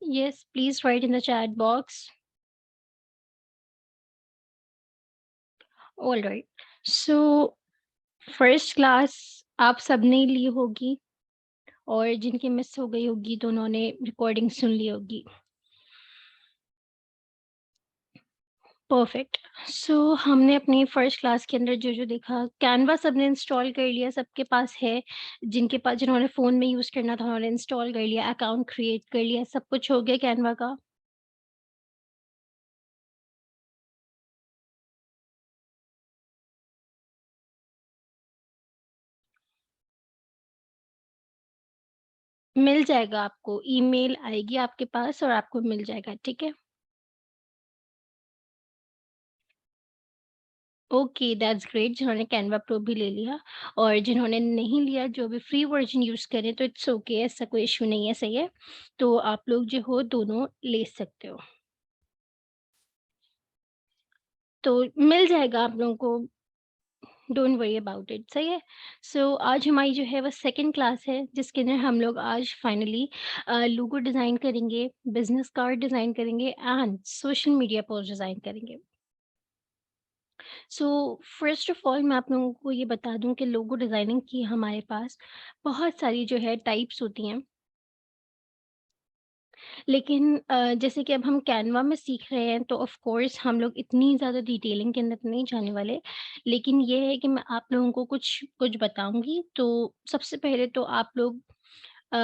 Yes, please write in the chat box. All right. So first class आप सबने ली होगी और जिनकी मिस हो गई होगी तो उन्होंने रिकॉर्डिंग सुन ली होगी। परफेक्ट। सो हमने अपनी फर्स्ट क्लास के अंदर जो-जो देखा, कैनवा सबने इंस्टॉल कर लिया, सबके पास है। जिनके पास जिन्होंने फ़ोन में यूज़ करना था उन्होंने इंस्टॉल कर लिया, अकाउंट क्रिएट कर लिया, सब कुछ हो गया कैनवा का? मिल जाएगा आपको, ईमेल आएगी आपके पास और आपको मिल जाएगा, ठीक है? ओके, दैट्स ग्रेट जिन्होंने कैनवा प्रो भी ले लिया और जिन्होंने नहीं लिया, जो भी फ्री वर्ज़न यूज़ करें तो इट्स ओके, ऐसा कोई इश्यू नहीं है, सही है? तो आप लोग जो हो दोनों ले सकते हो। तो मिल जाएगा आप लोगों को, डोंट वरी अबाउट इट, सही है? सो आज हमारी जो है वो सेकंड क्लास है जिसके अंदर हम लोग आज फाइनली लोगो डिज़ाइन करेंगे, बिज़नेस कार्ड डिज़ाइन करेंगे and social media post design करेंगे। सो फर्स्ट ऑफ ऑल मैं आप लोगों को ये बता दूं कि लोगो डिज़ाइनिंग की हमारे पास बहुत सारी जो है टाइप्स होती हैं, लेकिन जैसे कि अब हम कैनवा में सीख रहे हैं तो ऑफ कोर्स हम लोग इतनी ज़्यादा डिटेलिंग के अंदर नहीं जाने वाले, लेकिन ये है कि मैं आप लोगों को कुछ कुछ बताऊंगी। तो सबसे पहले तो आप लोग अ,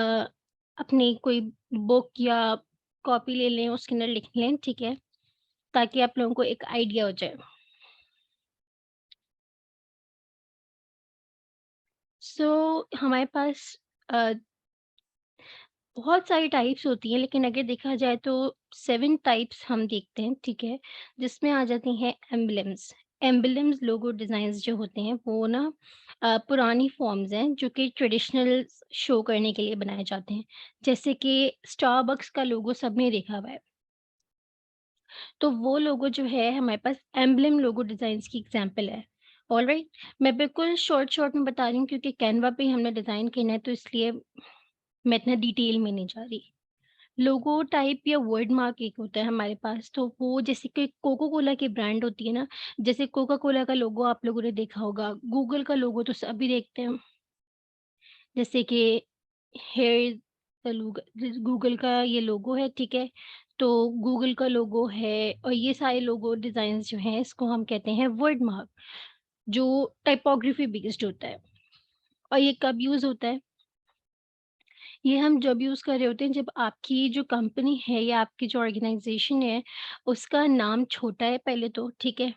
अपनी कोई बुक या कॉपी ले लें, उसके अंदर लिख लें, ठीक है, ताकि आप लोगों को एक आइडिया हो जाए। सो हमारे पास अ, बहुत सारी टाइप्स होती हैं, लेकिन अगर देखा जाए तो 7 टाइप्स हम देखते हैं, ठीक है? जिसमें आ जाती हैं एम्बलम्स। एम्बलम्स लोगो डिज़ाइन्स जो होते हैं वो ना पुरानी फॉर्म्स हैं जो कि ट्रेडिशनल शो करने के लिए बनाए जाते हैं। जैसे कि स्टारबक्स का लोगो सबने देखा हुआ है। तो वो लोगो जो है हमारे पास एम्बलम लोगो डिज़ाइन्स की एग्ज़ाम्पल है। ऑलराइट? मैं बिल्कुल शॉर्ट में बता रही हूँ क्योंकि कैनवा पे ही हमने डिज़ाइन करना है तो इसलिए मैं इतना डिटेल में नहीं जा रही। लोगो टाइप या वर्ड मार्क एक होता है हमारे पास, तो वो जैसे कि कोका कोला की ब्रांड होती है ना, जैसे कोका कोला का लोगो आप लोगों ने देखा होगा, गूगल का लोगो तो सभी देखते हैं। जैसे कि हेयर गूगल का ये लोगो है, ठीक है? तो गूगल का लोगो है और ये सारे लोगो डिज़ाइंस जो हैं इसको हम कहते हैं वर्ड मार्क, जो टाइपोग्राफी बेस्ड होता है। और ये कब यूज़ होता है? ये हम जब यूज़ कर रहे होते हैं जब आपकी जो कंपनी है या आपकी जो ऑर्गेनाइज़ेशन है, उसका नाम छोटा है पहले तो, ठीक है?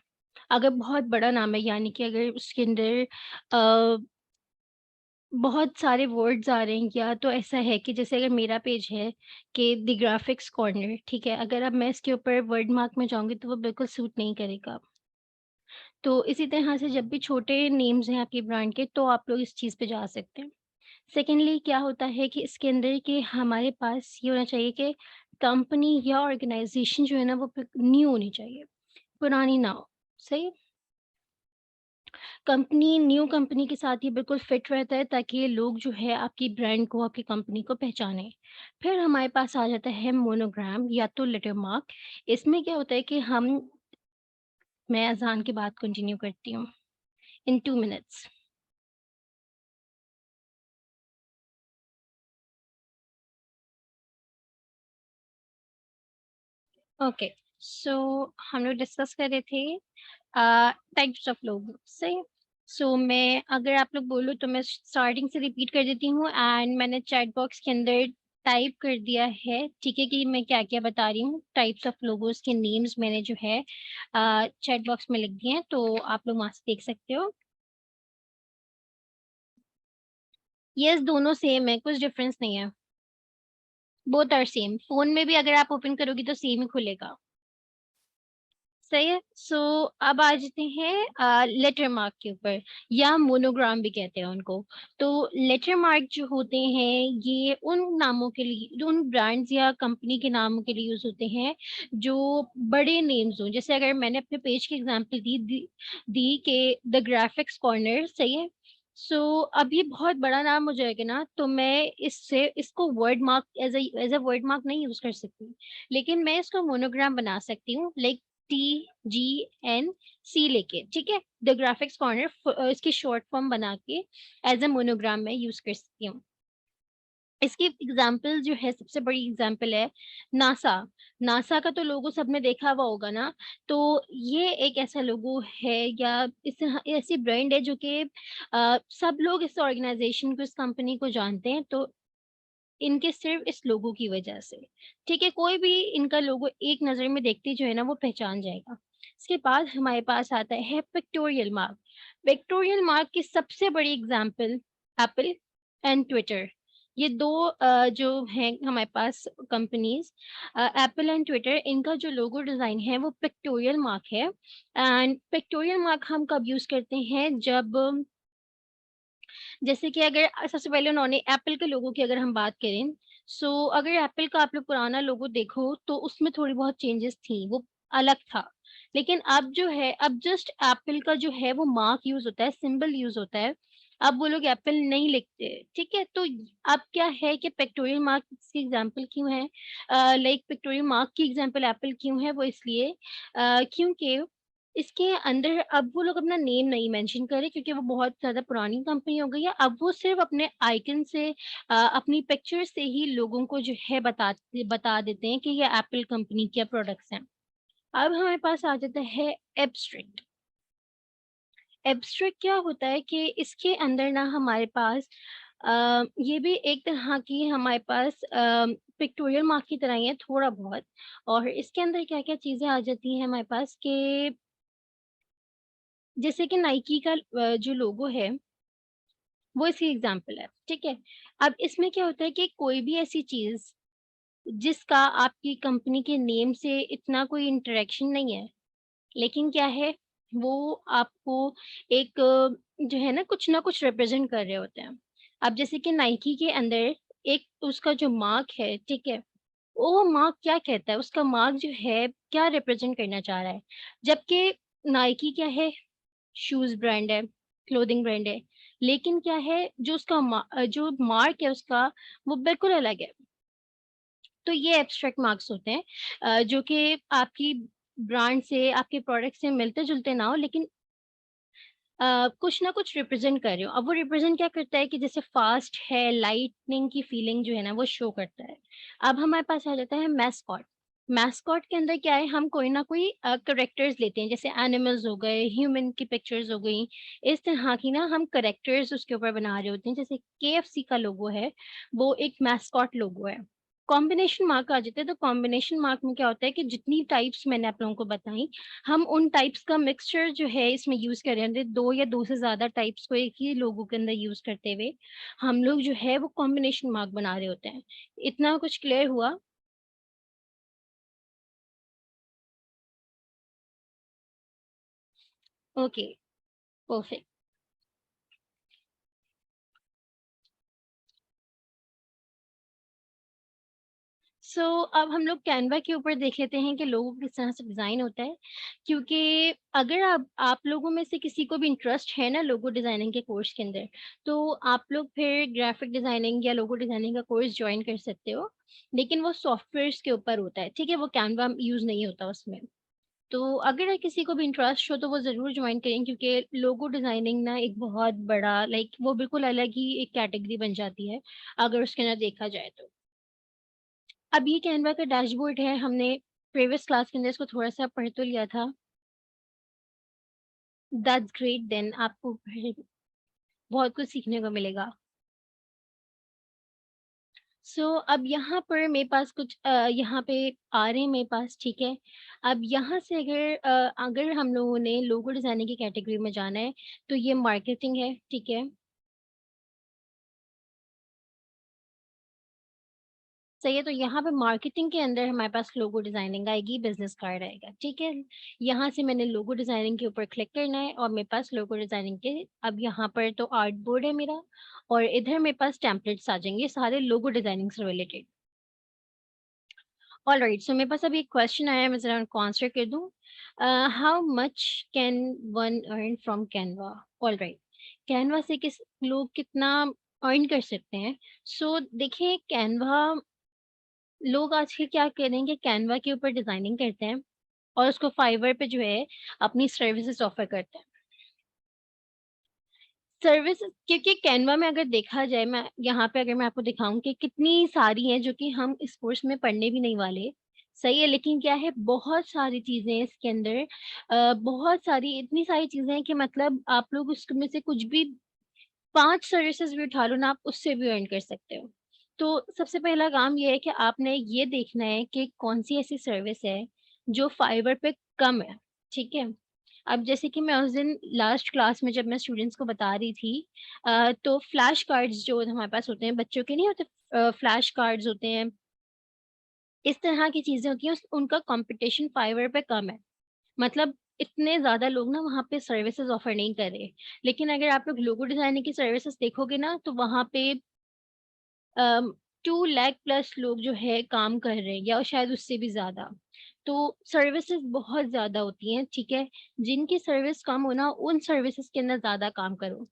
अगर बहुत बड़ा नाम है यानी कि अगर उसके अंदर अ, बहुत सारे वर्ड्स आ रहे हैं, या तो ऐसा है कि जैसे अगर मेरा पेज है कि द ग्राफिक्स कॉर्नर, ठीक है? अगर अब मैं इसके ऊपर वर्ड मार्क में जाऊँगी तो वो बिल्कुल सूट नहीं करेगा। तो इसी तरह से जब भी छोटे नेम्स हैं आपके ब्रांड के तो आप लोग इस चीज़ पे जा सकते हैं। सेकेंडली क्या होता है कि इसके अंदर कि हमारे पास ये होना चाहिए कि कंपनी या ऑर्गेनाइजेशन जो है ना वो न्यू होनी चाहिए, पुरानी ना हो। सही। कंपनी न्यू कंपनी के साथ ये बिल्कुल फिट रहता है ताकि ये लोग जो है आपकी ब्रांड को, आपकी कंपनी को पहचाने। फिर हमारे पास आ जाता है मोनोग्राम या तो लेटर मार्क। इसमें क्या होता है कि हम, मैं अजान के बाद कंटिन्यू करती हूँ इन 2 मिनट्स। ओके। सो हम लोग डिस्कस कर रहे थे टाइप्स ऑफ लोगो, सही। सो मैं अगर आप लोग बोलो तो मैं स्टार्टिंग से रिपीट कर देती हूँ एंड मैंने चैट बॉक्स के अंदर टाइप कर दिया है, ठीक है, कि मैं क्या-क्या बता रही हूँ। टाइप्स ऑफ लोगोस के नेम्स मैंने जो है चैट बॉक्स में लिख दिए हैं, तो आप लोग वहाँ से देख सकते हो। यस, दोनों सेम है, कुछ डिफरेंस नहीं है। Both are same. फ़ोन में भी अगर आप ओपन करोगी तो सेम ही खुलेगा। सही है। सो अब आ जाते हैं लेटर मार्क के ऊपर, या मोनोग्राम भी कहते हैं उनको। तो लेटर मार्क जो होते हैं ये उन नामों के लिए, जो उन ब्रांड्स या कंपनी के नामों के लिए यूज होते हैं जो बड़े नेम्स हों। जैसे अगर मैंने अपने पेज की एग्जांपल दी कि द ग्राफिक्स कॉर्नर, सही है, सो अब ये बहुत बड़ा नाम हो जाएगा ना, तो मैं इसको word mark as a word mark नहीं यूज़ कर सकती। लेकिन मैं इसको मोनोग्राम बना सकती हूँ, लाइक TGNC लेके, ठीक है? द ग्राफिक्स कॉर्नर इसकी शॉर्ट फॉर्म बना के एज़ अ मोनोग्राम मैं यूज़ कर सकती हूँ। इसकी एग्ज़ाम्पल जो है, सबसे बड़ी एग्ज़ाम्पल है नासा। नासा का तो लोगो सबने देखा हुआ होगा ना, तो ये एक ऐसा लोगो है या इस ऐसी ब्रांड है जो कि सब लोग इस ऑर्गनाइज़ेशन को, इस कंपनी को जानते हैं, तो इनके सिर्फ़ इस लोगो की वज़ह से, ठीक है? कोई भी इनका लोगो एक नज़र में देखते ही जो है ना वो पहचान जाएगा। इसके बाद हमारे पास आता है पिक्टोरियल मार्क। पिक्टोरियल मार्क की सबसे बड़ी एग्ज़ाम्पल एप्पल एंड ट्विटर। ये 2 जो हैं हमारे पास कंपनीज़, एप्पल एंड ट्विटर, इनका जो लोगो डिज़ाइन है वो पिक्टोरियल मार्क है। एंड पिक्टोरियल मार्क हम कब यूज़ करते हैं, जब जैसे कि अगर सबसे पहले उन्होंने एप्पल के लोगो की अगर हम बात करें, सो अगर एप्पल का आप लोग पुराना लोगो देखो तो उसमें थोड़ी बहुत चेंजेस थी, वो अलग था। लेकिन अब जो है, अब जस्ट एप्पल का जो है वो मार्क यूज़ होता है, सिंबल यूज़ होता है। अब वो लोग एप्पल नहीं लिखते, ठीक है? तो अब क्या है कि पिक्टोरियल मार्क की एग्ज़ाम्पल क्यों है, लाइक पिक्टोरियल मार्क की एग्ज़ाम्पल एप्पल क्यों है, वो इसलिए क्योंकि इसके अंदर अब वो लोग अपना नेम नहीं मेंशन कर रहे, क्योंकि वो बहुत ज़्यादा पुरानी कंपनी हो गई है। अब वो सिर्फ़ अपने आइकन से, अपनी पिक्चर से ही लोगों को जो है बता देते हैं कि ये एप्पल कंपनी के प्रोडक्ट्स हैं। अब हमारे पास आ जाता है एब्स्ट्रैक्ट। एब्स्ट्रैक्ट क्या होता है कि इसके अंदर ना हमारे पास ये भी एक तरह की हमारे पास पिक्टोरियल मार्क की तरह ही है थोड़ा-बहुत। और इसके अंदर क्या-क्या चीज़ें आ जाती हैं हमारे पास कि जैसे कि नाइकी का जो लोगो है, वो इसकी एग्ज़ाम्पल है, ठीक है? अब इसमें क्या होता है कि कोई भी ऐसी चीज़ जिसका आपकी कंपनी के नेम से इतना कोई इंटरैक्शन नहीं है, लेकिन क्या है, वो आपको एक जो है ना कुछ रिप्रेज़ेंट कर रहे होते हैं। अब जैसे कि नाइकी के अंदर एक उसका जो मार्क है, ठीक है? वो मार्क क्या कहता है, उसका मार्क जो है क्या रिप्रेज़ेंट करना चाह रहा है? जबकि नाइकी क्या है, शूज़ ब्रांड है, क्लोथिंग ब्रांड है। लेकिन क्या है, जो जो मार्क है उसका, वो बिल्कुल अलग है। तो ये एब्स्ट्रैक्ट मार्क्स होते हैं, जो कि आपकी ब्रांड से, आपके प्रोडक्ट से मिलते-जुलते ना हो, लेकिन कुछ ना कुछ रिप्रेज़ेंट कर रहे हो। अब वो रिप्रेज़ेंट क्या करता है कि जैसे फ़ास्ट है, लाइटनिंग की फीलिंग जो है ना वो शो करता है। अब हमारे पास आ जाता है मैस्कॉट। मैस्कॉट के अंदर क्या है, हम कोई ना कोई कैरेक्टर्स लेते हैं, जैसे एनिमल्स हो गए, ह्यूमन की पिक्चर्स हो गई। इस तरह की ना हम कैरेक्टर्स उसके ऊपर बना रहे होते हैं। जैसे केएफसी का लोगो है, वो एक मैस्कॉट लोगो है। कॉम्बिनेशन मार्क आ जाते हैं, तो कॉम्बिनेशन मार्क में क्या होता है कि जितनी टाइप्स मैंने आप लोगों को बताई, हम उन टाइप्स का मिक्सचर जो है इसमें यूज़ कर रहे हैं, 2 या 2 से ज़्यादा टाइप्स को एक ही लोगो के अंदर यूज़ करते हुए, हम लोग जो है वो कॉम्बिनेशन मार्क बना रहे होते हैं। इतना कुछ क्लियर हुआ? Okay, perfect. सो अब हम लोग कैनवा के ऊपर देख लेते हैं कि लोगो किस तरह से डिज़ाइन होता है। क्योंकि अगर आप लोगों में से किसी को भी इंटरेस्ट है ना लोगो डिज़ाइनिंग के कोर्स के अंदर, तो आप लोग फिर ग्राफ़िक डिज़ाइनिंग या लोगो डिज़ाइनिंग का कोर्स जॉइन कर सकते हो। लेकिन वो सॉफ्टवेयर्स के ऊपर होता है, ठीक है? वो कैनवा यूज़ नहीं होता उसमें। तो अगर किसी को भी इंटरेस्ट हो तो वो ज़रूर जॉइन करें, क्योंकि लोगो डिज़ाइनिंग ना एक बहुत बड़ा, लाइक वो बिल्कुल अलग ही एक कैटेगरी बन जाती है, अगर उसके अंदर देखा जाए तो। अब ये कैनवा का डैशबोर्ड है, हमने प्रीवियस क्लास के अंदर इसको थोड़ा-सा पढ़ तो लिया था। दैट्स ग्रेट, देन आपको फिर बहुत कुछ सीखने को मिलेगा। सो अब यहाँ पर मेरे पास कुछ यहाँ पे आ रहे हैं मेरे पास, ठीक है। अब यहाँ से अगर हम लोगों ने लोगो डिज़ाइनिंग की कैटेगरी में जाना है, तो ये मार्केटिंग है, ठीक है। सही है, तो यहाँ पे मार्केटिंग के अंदर हमारे पास लोगो डिज़ाइनिंग आएगी, बिज़नेस कार्ड आएगा, ठीक है? यहाँ से मैंने लोगो डिज़ाइनिंग के ऊपर क्लिक करना है और मेरे पास लोगो डिज़ाइनिंग के अब यहाँ पर तो आर्ट बोर्ड है मेरा, और इधर मेरे पास टेम्पलेट्स आ जाएँगे सारे लोगो डिज़ाइनिंग से रिलेटेड। ऑलराइट, सो मेरे पास अभी एक क्वेश्चन आया है, मैं ज़रा उनको आंसर कर दूँ। How much can one earn from Canva? Alright. Canva से किस लोग कितना अर्न कर सकते हैं। सो देखिए कैनवा लोग आजकल क्या कर रहे हैं कि कैनवा के ऊपर डिज़ाइनिंग करते हैं और उसको फाइवर पे जो है अपनी सर्विसेज़ ऑफ़र करते हैं। सर्विसेज़ क्योंकि कैनवा में अगर देखा जाए मैं यहाँ पे अगर मैं आपको दिखाऊँ कि कितनी सारी हैं जो कि हम इस कोर्स में पढ़ने भी नहीं वाले, सही है, लेकिन क्या है बहुत सारी चीज़ें हैं इसके अंदर बहुत सारी इतनी सारी चीज़ें हैं कि मतलब आप लोग उसमें से कुछ भी 5 सर्विसेज़ भी उठा लो ना आप उससे भी अर्न कर सकते हो। तो सबसे पहला काम ये है कि आपने ये देखना है कि कौन-सी ऐसी सर्विस है जो फाइवर पे कम है, ठीक है? अब जैसे कि मैं उस दिन लास्ट क्लास में जब मैं स्टूडेंट्स को बता रही थी तो फ्लैश कार्ड्स जो हमारे पास होते हैं बच्चों के नहीं होते फ्लैश कार्ड्स होते हैं, इस तरह की चीज़ें होती हैं उनका कॉम्पिटिशन फाइवर पे कम है। मतलब इतने ज़्यादा लोग ना वहाँ पे सर्विसेज़ ऑफ़र नहीं कर रहे। लेकिन अगर आप लोग लोगो डिज़ाइनिंग की सर्विसेज़ देखोगे ना तो वहाँ पे अम, 2 लाख प्लस लोग जो है काम कर रहे हैं या शायद उससे भी ज़्यादा। तो सर्विसेज़ बहुत ज़्यादा होती हैं, ठीक है? जिनकी सर्विस कम हो ना उन सर्विसेज़ के अंदर ज़्यादा काम करो।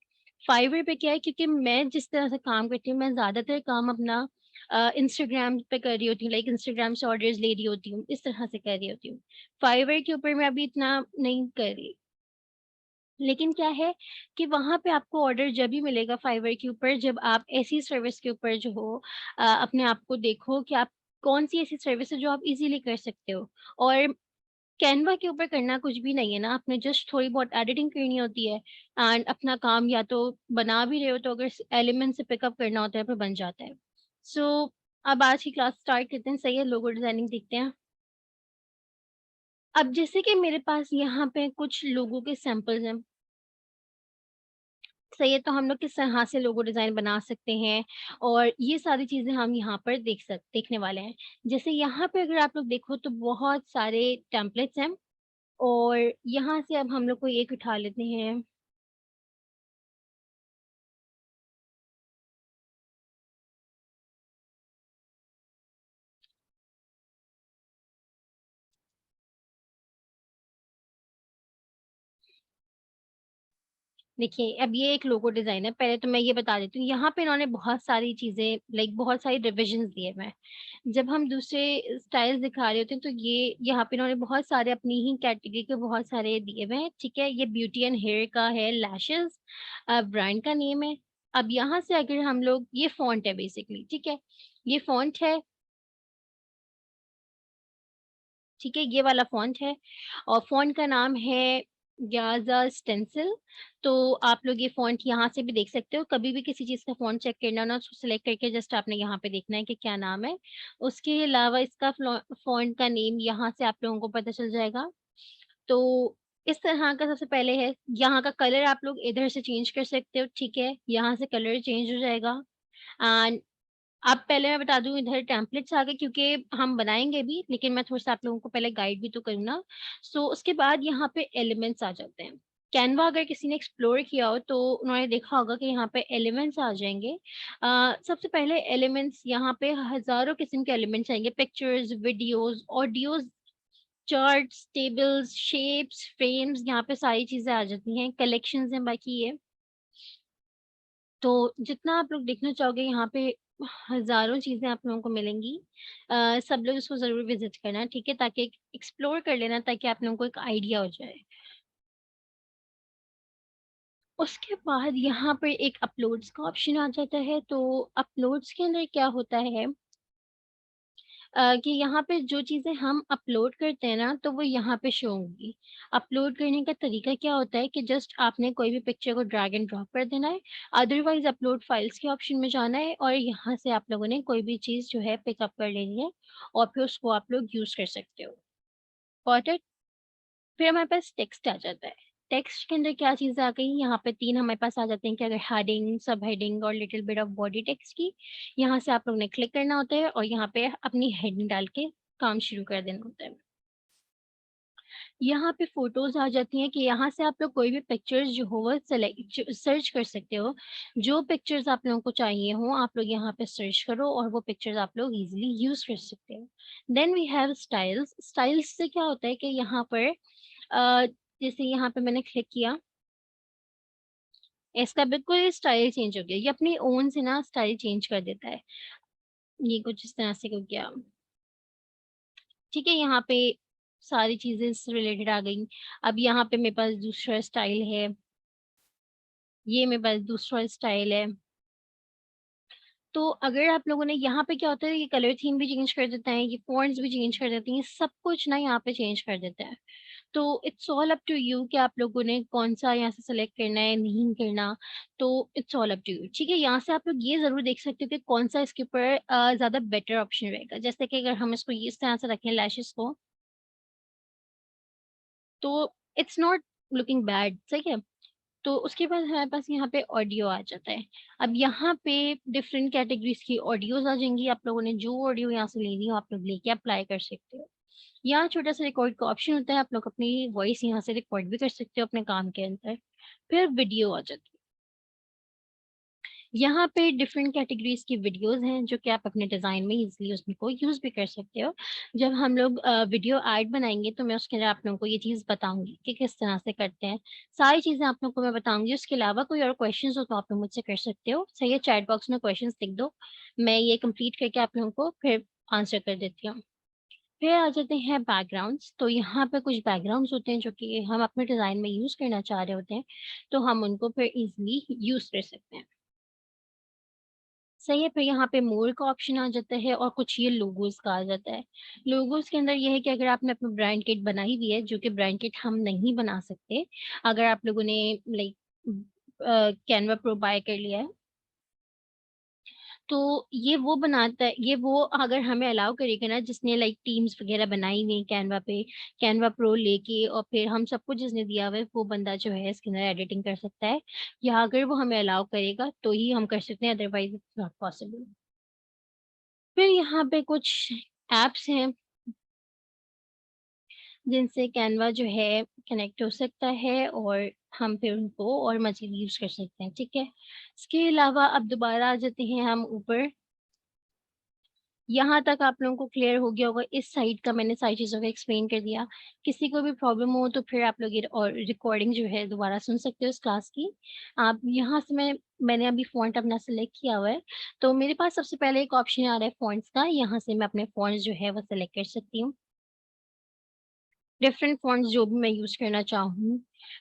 फाइवर पे क्या है क्योंकि मैं जिस तरह से काम करती हूँ, मैं ज़्यादातर काम अपना इंस्टाग्राम पे कर रही होती हूँ, लाइक इंस्टाग्राम से ऑर्डर्स ले रही होती हूँ, इस तरह से कर रही होती हूँ। फाइवर के ऊपर मैं अभी इतना नहीं कर रही। लेकिन क्या है कि वहाँ पे आपको ऑर्डर जब भी मिलेगा फाइवर के ऊपर जब आप ऐसी सर्विस के ऊपर जो हो अपने आप को देखो कि आप कौन-सी ऐसी सर्विस है जो आप इज़िली कर सकते हो। और कैनवा के ऊपर करना कुछ भी नहीं है ना, आपने जस्ट थोड़ी बहुत एडिटिंग करनी होती है एंड अपना काम या तो बना भी रहे हो तो अगर एलिमेंट से पिकअप करना होता है फिर बन जाता है। सो अब आज की क्लास स्टार्ट करते हैं, सही है? लोगो डिज़ाइनिंग देखते हैं। अब जैसे कि मेरे पास यहाँ पे कुछ लोगों के सैंपल्स हैं। सही है, तो हम लोग किस तरह से लोगो डिज़ाइन बना सकते हैं और ये सारी चीज़ें हम यहाँ पर देखने वाले हैं। जैसे यहाँ पे अगर आप लोग देखो तो बहुत सारे टेम्पलेट्स हैं और यहाँ से अब हम लोग कोई एक उठा लेते हैं। देखिए, अब ये एक लोगो डिज़ाइन है, पहले तो मैं ये बता देती हूँ, यहाँ पे इन्होंने बहुत सारी चीज़ें लाइक बहुत सारी रिविज़न्स दिए हुए हैं। जब हम दूसरे स्टाइल्स दिखा रहे होते हैं, तो ये यहाँ पे इन्होंने बहुत सारे अपनी ही कैटेगरी के बहुत सारे दिए हुए हैं, ठीक है? ये ब्यूटी एंड हेयर का है, लैशेज़ ब्रांड का नेम है। अब यहाँ से अगर हम लोग ये फ़ॉन्ट है बेसिकली, ठीक है? ये फ़ॉन्ट है, ठीक है? ये वाला फ़ॉन्ट है और फ़ॉन्ट का नाम है ग्याज़ा स्टेंसिल। तो आप लोग ये फ़ॉन्ट यहाँ से भी देख सकते हो, कभी भी किसी चीज़ का फ़ॉन्ट चेक करना हो ना, उसको सिलेक्ट करके जस्ट आपने यहाँ पे देखना है कि क्या नाम है। उसके अलावा इसका फ़ॉन्ट का नेम यहाँ से आप लोगों को पता चल जाएगा। तो इस तरह का सबसे पहले है, यहाँ का कलर आप लोग इधर से चेंज कर सकते हो, ठीक है? यहाँ से कलर चेंज हो जाएगा एंड अब पहले मैं बता दूँ इधर टेम्पलेट्स आ गए क्योंकि हम बनाएँगे भी, लेकिन मैं थोड़ा-सा आप लोगों को पहले गाइड भी तो करूँ ना। सो उसके बाद यहाँ पे एलिमेंट्स आ जाते हैं। कैनवा अगर किसी ने एक्सप्लोर किया हो तो उन्होंने देखा होगा कि यहाँ पे एलिमेंट्स आ जाएँगे। सबसे पहले एलिमेंट्स यहाँ पे हज़ारों किस्म के एलिमेंट्स आएँगे, pictures, videos, audios, charts, tables, shapes, frames यहाँ पे सारी चीज़ें आ जाती हैं। कलेक्शंस हैं बाकी ये। तो जितना आप लोग देखना चाहोगे यहाँ पे हज़ारों चीज़ें आप लोगों को मिलेंगी। सब लोग इसको ज़रूर विज़िट करना, ठीक है? ताकि एक्सप्लोर कर लेना ताकि आप लोगों को एक आइडिया हो जाए। उसके बाद यहाँ पर एक अपलोड्स का ऑप्शन आ जाता है, तो अपलोड्स के अंदर क्या होता है कि यहाँ पे जो चीज़ें हम अपलोड करते हैं ना, तो वो यहाँ पे शो होंगी। अपलोड करने का तरीका क्या होता है कि जस्ट आपने कोई भी पिक्चर को ड्रैग एंड ड्रॉप कर देना है, अदरवाइज़ अपलोड फाइल्स के ऑप्शन में जाना है और यहाँ से आप लोगों ने कोई भी चीज़ जो है पिकअप कर लेनी है और फिर उसको आप लोग यूज़ कर सकते हो। Got it? फिर हमारे पास टेक्स्ट आ जाता है। टेक्स्ट के अंदर क्या चीज़ें आ गई, यहाँ पे 3 हमारे पास आ जाते हैं कि अगर हेडिंग, सब हेडिंग और little bit of body text की, यहाँ से आप लोग ने क्लिक करना होता है और यहाँ पे अपनी हेडिंग डाल के काम शुरू कर देना होता है। यहाँ पे फ़ोटोज़ आ जाती हैं कि यहाँ से आप लोग कोई भी पिक्चर्स जो हो वो सर्च कर सकते हो। जो पिक्चर्स आप लोगों को चाहिए हों, आप लोग यहाँ पे सर्च करो और वो पिक्चर्स आप लोग ईज़िली यूज़ कर सकते हो। Then we have styles. Styles से क्या होता है कि यहाँ पर जैसे यहाँ पे मैंने क्लिक किया इसका बिल्कुल स्टाइल चेंज हो गया, ये अपनी ओन से ना स्टाइल चेंज कर देता है। ये कुछ इस तरह से हो गया। ठीक है, यहाँ पे सारी चीज़ें इससे रिलेटेड आ गई। अब यहाँ पे मेरे पास दूसरा स्टाइल है, ये मेरे पास दूसरा स्टाइल है। तो अगर आप लोगों ने यहाँ पे क्या होता है, ये कलर थीम भी चेंज कर देता है, ये फ़ॉन्ट्स भी चेंज कर देती हैं, सब कुछ ना यहाँ पे चेंज कर देता है। तो it's all up to you कि आप लोगों ने कौन-सा यहाँ से सेलेक्ट करना है, नहीं करना, तो it's all up to you, ठीक है? यहाँ से आप लोग ये ज़रूर देख सकते हो कि कौन-सा इसके ऊपर ज़्यादा बेटर ऑप्शन रहेगा। जैसे कि अगर हम इसको ये इस तरह से रखें लैशेज़ को, तो इट्स नॉट लुकिंग बैड, सही है? तो उसके बाद हमारे पास यहाँ पे ऑडियो आ जाता है। अब यहाँ पे डिफरेंट कैटेगरीज़ की ऑडियोज़ आ जाएँगी, आप लोगों ने जो ऑडियो यहाँ से लेनी हो आप लोग लेके अप्लाई कर सकते हो। यहाँ छोटा-सा रिकॉर्ड का ऑप्शन होता है, आप लोग अपनी वॉइस यहाँ से रिकॉर्ड भी कर सकते हो अपने काम के अंदर। फिर वीडियो आ जाती है। यहाँ पे डिफरेंट कैटेगरीज़ की वीडियोज़ हैं, जो कि आप अपने डिज़ाइन में ईज़िली उसको यूज़ भी कर सकते हो। जब हम लोग वीडियो ऐड बनाएँगे, तो मैं उसके अंदर आप लोगों को ये चीज़ बताऊँगी कि किस तरह से करते हैं। सारी चीज़ें आप लोगों को मैं बताऊँगी, उसके अलावा कोई और क्वेश्चन्स हो तो आप लोग मुझसे कर सकते हो। सही है, चैट बॉक्स में क्वेश्चन्स लिख दो, मैं ये कंप्लीट करके आप लोगों को फिर आंसर कर देती हूँ। फिर आ जाते हैं बैकग्राउंड्स, तो यहाँ पे कुछ बैकग्राउंड्स होते हैं जो कि हम अपने डिज़ाइन में यूज़ करना चाह रहे होते हैं, तो हम उनको फिर ईज़िली यूज़ कर सकते हैं। सही है, फिर यहाँ पे मोर का ऑप्शन आ जाता है और कुछ ये लोगोज़ का आ जाता है। लोगोज़ के अंदर ये है कि अगर आपने अपनी ब्रांड किट बनाई हुई है, जो कि ब्रांड किट हम नहीं बना सकते, अगर आप लोगों ने लाइक कैनवा प्रो बाय कर लिया है, तो ये वो बनाता है, ये वो अगर हमें अलाउ करेगा ना, जिसने लाइक टीम्स वगैरह बनाई हुई हैं कैनवा पे, कैनवा प्रो लेके और फिर हम सबको जिसने दिया हुआ है, वो बंदा जो है इसके अंदर एडिटिंग कर सकता है, या अगर वो हमें अलाउ करेगा तो ही हम कर सकते हैं, अदरवाइज़ इट्स नॉट पॉसिबल। फिर यहाँ पे कुछ ऐप्स हैं, जिनसे कैनवा जो है कनेक्ट हो सकता है और हम फिर उनको और मज़ीद यूज़ कर सकते हैं, ठीक है? इसके अलावा अब दोबारा आ जाते हैं हम ऊपर। यहाँ तक आप लोगों को क्लियर हो गया होगा, इस साइड का मैंने सारी चीज़ों को एक्सप्लेन कर दिया। किसी को भी प्रॉब्लम हो तो फिर आप लोग ये और रिकॉर्डिंग जो है दोबारा सुन सकते हो इस क्लास की। आप यहाँ से मैंने अभी फ़ॉन्ट अपना सेलेक्ट किया हुआ है, तो मेरे पास सबसे पहले एक ऑप्शन आ रहा है फ़ॉन्ट्स का, यहाँ से मैं अपने फ़ॉन्ट्स जो है वो सेलेक्ट कर सकती हूँ। डिफरेंट फ़ॉन्ट्स जो भी मैं यूज़ करना चाहूँ,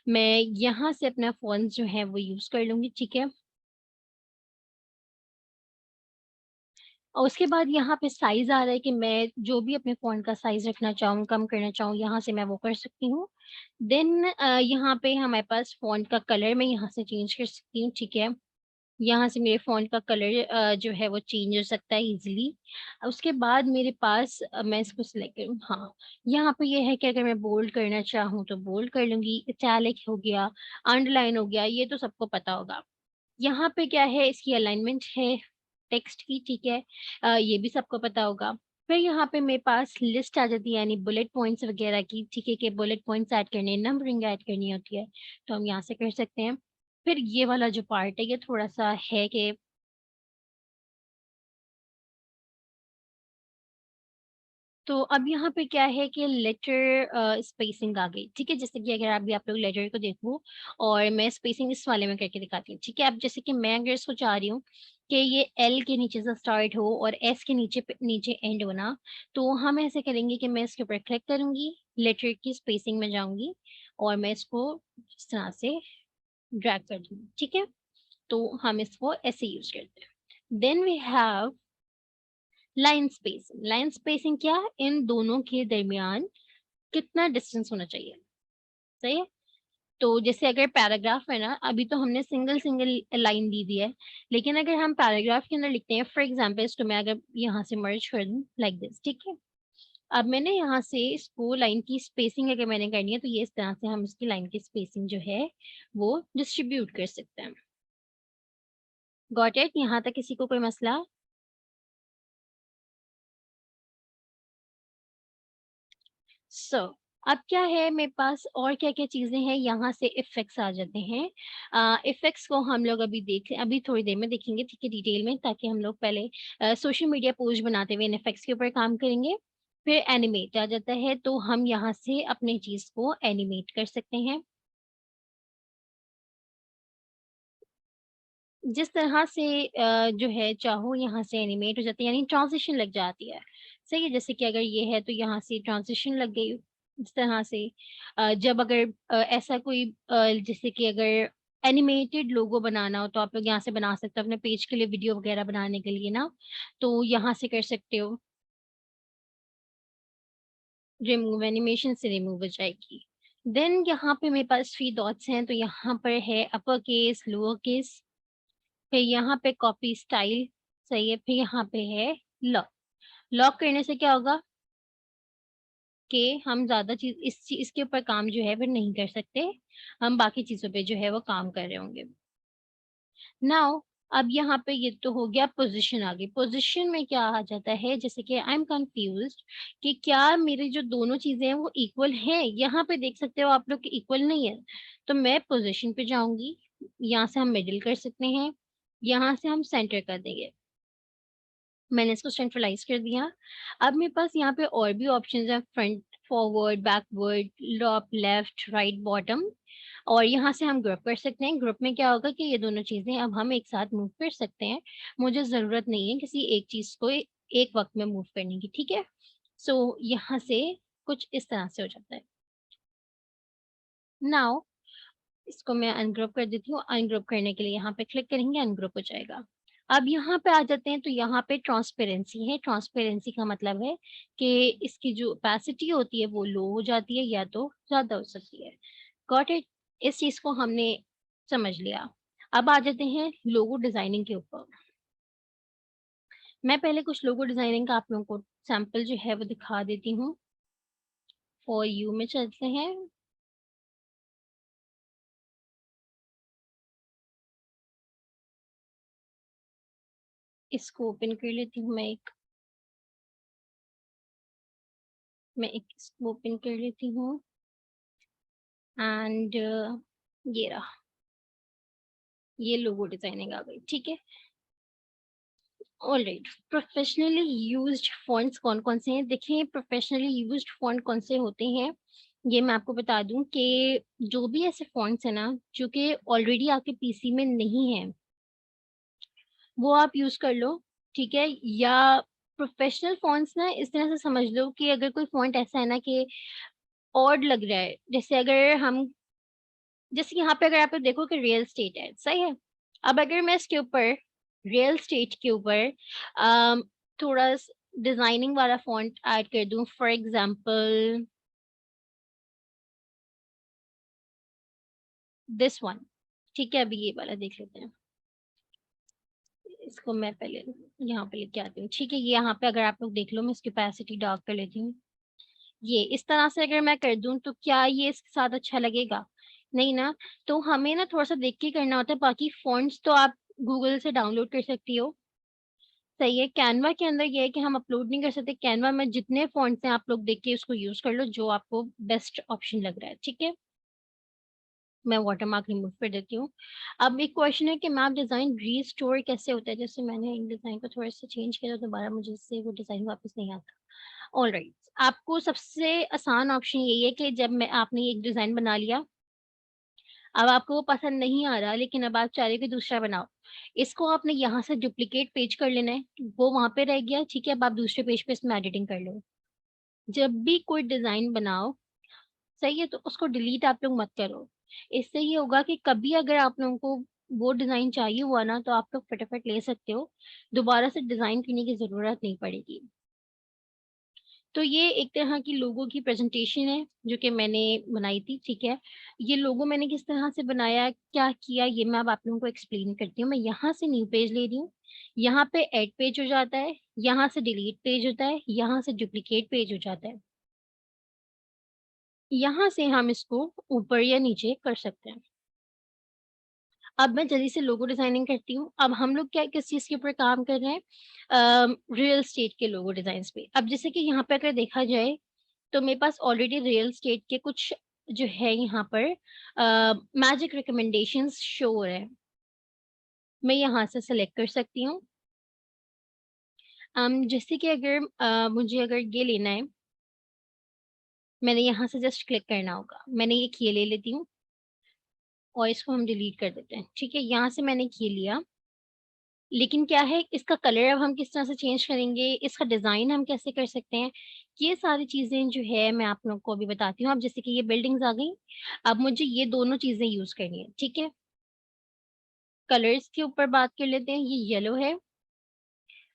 मैं यहाँ से अपना फ़ॉन्ट्स जो है वो यूज़ कर लूँगी, ठीक है? और उसके बाद यहाँ पे साइज़ आ रहा है कि मैं जो भी अपने फ़ॉन्ट का साइज़ रखना चाहूँ, कम करना चाहूँ, यहाँ से मैं वो कर सकती हूँ। देन यहाँ पे हमारे पास फ़ॉन्ट का कलर मैं यहाँ से चेंज कर सकती हूँ, ठीक है? यहाँ से मेरे फ़ॉन्ट का कलर जो है वो चेंज हो सकता है ईज़िली। उसके बाद मेरे पास मैं इसको सिलेक्ट करूँ, हाँ, यहाँ पे ये है कि अगर मैं बोल्ड करना चाहूँ तो बोल्ड कर लूँगी, इटैलिक हो गया, अंडरलाइन हो गया, ये तो सबको पता होगा। यहाँ पे क्या है, इसकी अलाइनमेंट है टेक्स्ट की, ठीक है? ये भी सबको पता होगा। फिर यहाँ पे मेरे पास लिस्ट आ जाती है, यानी बुलेट पॉइंट्स वगैरह की, ठीक है? कि बुलेट पॉइंट्स ऐड करने हैं, नंबरिंग ऐड करनी होती है, तो हम यहाँ से कर सकते हैं। फिर ये वाला जो पार्ट है, ये थोड़ा-सा है कि तो अब यहाँ पे क्या है कि लेटर स्पेसिंग आ गई, ठीक है? जैसे कि अगर अभी आप लोग लेटर को देखो और मैं स्पेसिंग इस वाले में करके दिखाती हूँ, ठीक है? अब जैसे कि मैं अगर इसको चाह रही हूँ कि ये एल के नीचे से स्टार्ट हो और एस के नीचे एंड होना, तो हम ऐसे करेंगे कि मैं इसके ऊपर क्लिक करूँगी, लेटर की स्पेसिंग में जाऊँगी और मैं इसको इस तरह से ड्रैग कर दूँगी, ठीक है? तो हम इसको ऐसे यूज़ करते हैं। Then we have line spacing क्या? इन दोनों के दरमियान कितना डिस्टेंस होना चाहिए, सही है? तो जैसे अगर पैराग्राफ है ना, अभी तो हमने सिंगल-सिंगल लाइन दी हुई है, लेकिन अगर हम पैराग्राफ के अंदर लिखते हैं फॉर एग्ज़ाम्पल इसको मैं अगर यहाँ से मर्ज कर दूँ लाइक दिस, ठीक है? अब मैंने यहाँ से इसको लाइन की स्पेसिंग अगर मैंने करनी है, तो ये इस तरह से हम इसकी लाइन की स्पेसिंग जो है, वो डिस्ट्रीब्यूट कर सकते हैं। Got it? यहाँ तक किसी को कोई मसला? सो अब क्या है मेरे पास और क्या-क्या चीज़ें हैं, यहाँ से इफ़ेक्ट्स आ जाते हैं। इफ़ेक्ट्स को हम लोग अभी थोड़ी देर में देखेंगे, ठीक है, डिटेल में, ताकि हम लोग पहले सोशल मीडिया पोस्ट बनाते हुए इन इफ़ेक्ट्स के ऊपर काम करेंगे। फिर एनिमेट आ जाता है, तो हम यहाँ से अपनी चीज़ को एनिमेट कर सकते हैं। जिस तरह से जो है चाहो यहाँ से एनिमेट हो जाती है, यानी ट्रांज़िशन लग जाती है। सही है? जैसे कि अगर ये है तो यहाँ से ट्रांज़िशन लग गई, इस तरह से। जब अगर ऐसा कोई जैसे कि अगर एनिमेटेड लोगो बनाना हो तो आप लोग यहाँ से बना सकते हो अपने पेज के लिए, वीडियो वगैरह बनाने के लिए ना, तो यहाँ से कर सकते हो। रिमूव, एनिमेशन से रिमूव हो जाएगी। देन यहाँ पे मेरे पास 3 डॉट्स हैं, तो यहाँ पर है अपर केस, लोअर केस, फिर यहाँ पे कॉपी स्टाइल, सही है, फिर यहाँ पे है लॉक। लॉक करने से क्या होगा कि हम ज़्यादा चीज़ इसके ऊपर काम जो है फिर नहीं कर सकते, हम बाकी चीज़ों पे जो है वो काम कर रहे होंगे। नाउ अब यहाँ पे ये तो हो गया पोज़ीशन आ गई। पोज़ीशन में क्या आ जाता है, जैसे कि आई एम कन्फ्यूज़्ड कि क्या मेरी जो दोनों चीज़ें हैं वो इक्वल हैं? यहाँ पे देख सकते हो आप लोग कि इक्वल नहीं है। तो मैं पोज़ीशन पे जाऊँगी, यहाँ से हम मिडल कर सकते हैं, यहाँ से हम सेंटर कर देंगे। मैंने इसको सेंट्रलाइज़ कर दिया। अब मेरे पास यहाँ पे और भी ऑप्शंस हैं, front, forward, backward, top, left, right, bottom, और यहाँ से हम ग्रुप कर सकते हैं। ग्रुप में क्या होगा कि ये दोनों चीज़ें अब हम एक साथ मूव कर सकते हैं। मुझे ज़रूरत नहीं है किसी एक चीज़ को एक वक़्त में मूव करने की, ठीक है? सो यहाँ से कुछ इस तरह से हो जाता है। नाउ इसको मैं अनग्रुप कर देती हूँ। अनग्रुप करने के लिए यहाँ पे क्लिक करेंगे, अनग्रुप हो जाएगा। अब यहाँ पे आ जाते हैं, तो यहाँ पे ट्रांसपेरेंसी है। ट्रांसपेरेंसी का मतलब है कि इसकी जो ओपेसिटी होती है वो लो हो जाती है या तो ज़्यादा हो सकती है। Got it? इस चीज़ को हमने समझ लिया। अब आ जाते हैं लोगो डिज़ाइनिंग के ऊपर। मैं पहले कुछ लोगो डिज़ाइनिंग का आप लोगों को सैंपल जो है वो दिखा देती हूँ। फॉर यू में चलते हैं। इसको ओपन कर लेती हूँ मैं एक इसको ओपन कर लेती हूँ एंड ये रहा, ये लोगो डिज़ाइनिंग आ गई, ठीक है? ऑलराइट, प्रोफेशनली यूज्ड फ़ॉन्ट्स कौन-कौन से हैं? देखिए, प्रोफेशनली यूज्ड फ़ॉन्ट कौन से होते हैं, ये मैं आपको बता दूँ कि जो भी ऐसे फ़ॉन्ट्स हैं ना, जो कि ऑलरेडी आपके पीसी में नहीं हैं, वो आप यूज़ कर लो, ठीक है? या प्रोफेशनल फ़ॉन्ट्स ना इस तरह से समझ लो कि अगर कोई फ़ॉन्ट ऐसा है ना कि ऑड लग रहा है, जैसे अगर हम जैसे यहाँ पे अगर आप लोग देखो कि रियल एस्टेट है, सही है? अब अगर मैं इसके ऊपर रियल एस्टेट के ऊपर थोड़ा डिज़ाइनिंग वाला फ़ॉन्ट ऐड कर दूँ, फॉर एग्ज़ाम्पल दिस वन, ठीक है? अभी ये वाला देख लेते हैं। इसको मैं पहले यहाँ पे लेके आती हूँ, ठीक है? ये यहाँ पे अगर आप लोग देख लो, मैं इसकी ओपेसिटी डार्क कर लेती हूँ। ये इस तरह से अगर मैं कर दूँ, तो क्या ये इसके साथ अच्छा लगेगा? नहीं ना? तो हमें ना थोड़ा-सा देख के करना होता है, बाकी फ़ॉन्ट्स तो आप गूगल से डाउनलोड कर सकती हो। सही है, कैनवा के अंदर ये है कि हम अपलोड नहीं कर सकते, कैनवा में जितने फ़ॉन्ट्स हैं आप लोग देख के उसको यूज़ कर लो, जो आपको बेस्ट ऑप्शन लग रहा है, ठीक है? मैं वाटरमार्क रिमूव कर देती हूँ। अब एक क्वेश्चन है कि मैप डिज़ाइन रीस्टोर कैसे होता है? जैसे मैंने एक डिज़ाइन को थोड़ा-सा चेंज किया, तो दोबारा मुझे इससे वो डिज़ाइन वापस नहीं आता। ऑलराइट, आपको सबसे आसान ऑप्शन यही है कि जब मैं आपने एक डिज़ाइन बना लिया, अब आपको वो पसंद नहीं आ रहा, लेकिन अब आप चाह रहे हो कि दूसरा बनाओ। इसको आपने यहाँ से डुप्लिकेट पेज कर लेना है, वो वहाँ पे रह गया, ठीक है? अब आप दूसरे पेज पे इसमें एडिटिंग कर लो। जब भी कोई डिज़ाइन बनाओ, सही है? तो उसको डिलीट आप लोग मत करो। इससे ये होगा कि कभी अगर आप लोगों को वो डिज़ाइन चाहिए हुआ ना, तो आप लोग फटाफट ले सकते हो। दोबारा से डिज़ाइन करने की ज़रूरत नहीं पड़ेगी। तो ये एक तरह की लोगो की प्रेज़ेंटेशन है, जो कि मैंने बनाई थी, ठीक है? ये लोगो मैंने किस तरह से बनाया, क्या किया, ये मैं अब आप लोगों को एक्सप्लेन करती हूँ। मैं यहाँ से न्यू पेज ले रही हूँ, यहाँ पे एड पेज हो जाता है, यहाँ से डिलीट पेज होता है, यहाँ से डुप्लिकेट पेज हो जाता है। यहाँ से हम इसको ऊपर या नीचे कर सकते हैं। अब मैं जल्दी से लोगो डिज़ाइनिंग करती हूँ। अब हम लोग क्या किस चीज़ के ऊपर काम कर रहे हैं? रियल एस्टेट के लोगो डिज़ाइन्स पे। अब जैसे कि यहाँ पे अगर देखा जाए, तो मेरे पास ऑलरेडी रियल एस्टेट के कुछ जो है यहाँ पर मैजिक रिकमेंडेशंस शो हो रहे हैं। मैं यहाँ से सेलेक्ट कर सकती हूँ। जैसे कि अगर मुझे अगर ये लेना है, मैंने यहाँ से जस्ट क्लिक करना होगा। मैंने एक ये ले लेती हूँ और इसको हम डिलीट कर देते हैं। ठीक है? यहाँ से मैंने ये लिया। लेकिन क्या है, इसका कलर अब हम किस तरह से चेंज करेंगे, इसका डिज़ाइन हम कैसे कर सकते हैं, ये सारी चीज़ें जो है मैं आप लोगों को अभी बताती हूँ। अब जैसे कि ये बिल्डिंग्स आ गई, अब मुझे ये दोनों चीज़ें यूज़ करनी है, ठीक है? कलर्स के ऊपर बात कर लेते हैं, ये येलो है,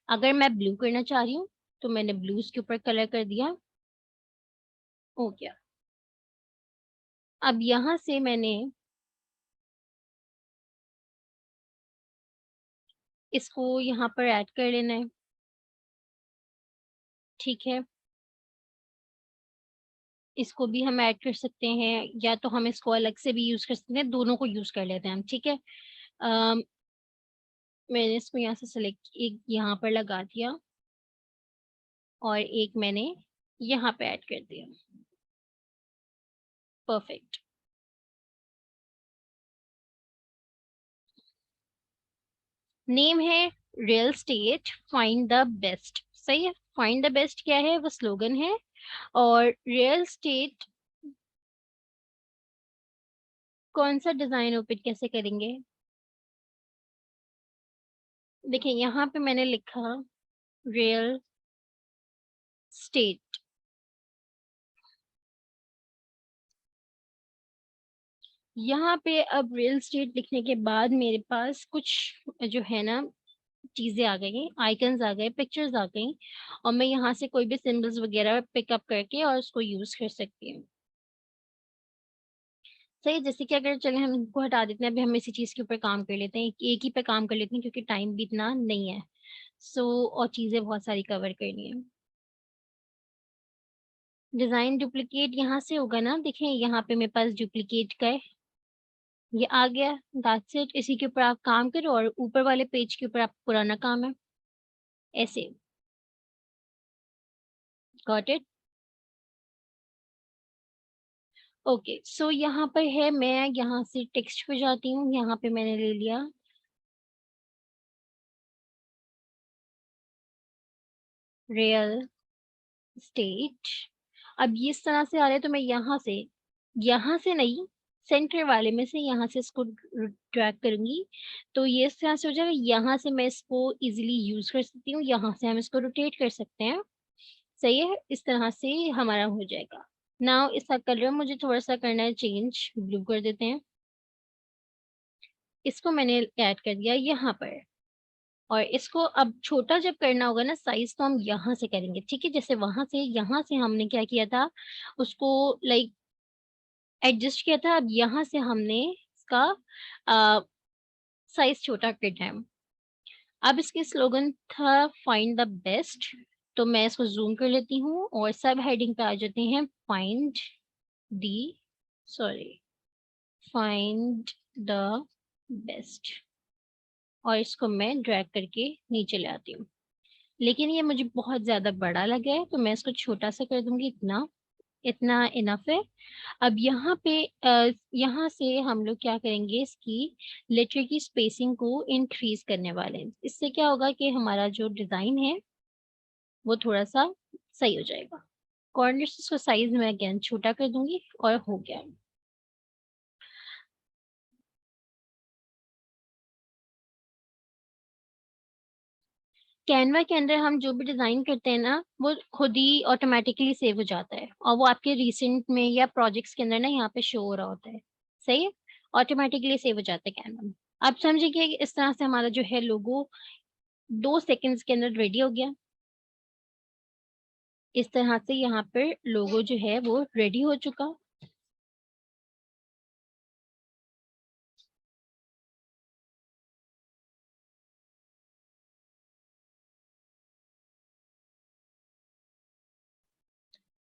अगर मैं ब्लू करना चाह रही हूँ, तो मैंने ब्लू इसके ऊपर कलर कर दिया, हो गया। अब यहाँ से मैंने इसको यहाँ पर ऐड कर लेना है, ठीक है? इसको भी हम ऐड कर सकते हैं या तो हम इसको अलग से भी यूज़ कर सकते हैं, दोनों को यूज़ कर लेते हैं हम, ठीक है? अम, मैंने इसको यहाँ से सेलेक्ट एक यहाँ पर लगा दिया और एक मैंने यहाँ पे ऐड कर दिया, परफेक्ट। नेम है real estate find the best, सही है? फाइंड द बेस्ट क्या है, वो स्लोगन है। और रियल स्टेट कौन सा डिज़ाइन ओपन कैसे करेंगे? देखिए यहाँ पे मैंने लिखा रियल स्टेट, यहाँ पे अब रियल स्टेट लिखने के बाद मेरे पास कुछ जो है ना चीज़ें आ गई, आइकन्स आ गए, पिक्चर्स आ गई और मैं यहाँ से कोई भी सिंबल्स वगैरह पिकअप करके और उसको यूज़ कर सकती हूँ। सही, जैसे कि अगर चलें हम इनको हटा देते हैं, अभी हम इसी चीज़ के ऊपर काम कर लेते हैं, एक ही पे काम कर लेते हैं क्योंकि टाइम भी इतना नहीं है। और चीज़ें बहुत सारी कवर करनी है। डिज़ाइन डुप्लीकेट यहाँ से होगा ना, देखें यहाँ पे मेरे पास डुप्लीकेट का है, ये आ गया, दैट्स इट। इसी के ऊपर आप काम करो और ऊपर वाले पेज के ऊपर आपका पुराना काम है, ऐसे। Got it? ओके, सो यहाँ पर है, मैं यहाँ से टेक्स्ट पे जाती हूँ, यहाँ पे मैंने ले लिया रियल स्टेट। अब ये इस तरह से आ रहा है तो मैं यहाँ से नहीं, सेंटर वाले में से यहाँ से इसको ड्रैग करूँगी, तो ये इस तरह से हो जाएगा। यहाँ से मैं इसको इज़िली यूज़ कर सकती हूँ, यहाँ से हम इसको रोटेट कर सकते हैं, सही है? इस तरह से हमारा हो जाएगा। नाउ इसका कलर मुझे थोड़ा-सा करना है चेंज, ब्लू कर देते हैं। इसको मैंने ऐड कर दिया यहाँ पर और इसको अब छोटा जब करना होगा ना साइज़, तो हम यहाँ से करेंगे, ठीक है? जैसे वहाँ से यहाँ से हमने क्या किया था, उसको लाइक एडजस्ट किया था, अब यहाँ से हमने इसका अ, साइज़ छोटा करना है। अब इसकी स्लोगन था फाइंड द बेस्ट, तो मैं इसको ज़ूम कर लेती हूँ और सब हेडिंग पे आ जाते हैं the sorry find the best और इसको मैं ड्रैग करके नीचे ले आती हूँ। लेकिन ये मुझे बहुत ज़्यादा बड़ा लगा है, तो मैं इसको छोटा-सा कर दूँगी, इतना, इतना इनफ है। अब यहाँ से हम लोग क्या करेंगे, इसकी लेटर की स्पेसिंग को इंक्रीज़ करने वाले हैं। इससे क्या होगा कि हमारा जो डिज़ाइन है, वो थोड़ा-सा सही हो जाएगा। कॉर्नर्स को साइज़ मैं अगेन छोटा कर दूँगी और हो गया। कैनवा के अंदर हम जो भी डिज़ाइन करते हैं ना, वो खुद ही ऑटोमैटिकली सेव हो जाता है और वो आपके रिसेंट में या प्रोजेक्ट्स के अंदर ना यहाँ पे शो हो रहा होता है। सही है? ऑटोमैटिकली सेव हो जाता है कैनवा में। आप समझिए कि इस तरह से हमारा जो है लोगो 2 सेकंड्स के अंदर रेडी हो गया। इस तरह से यहाँ पर लोगो जो है वो रेडी हो चुका।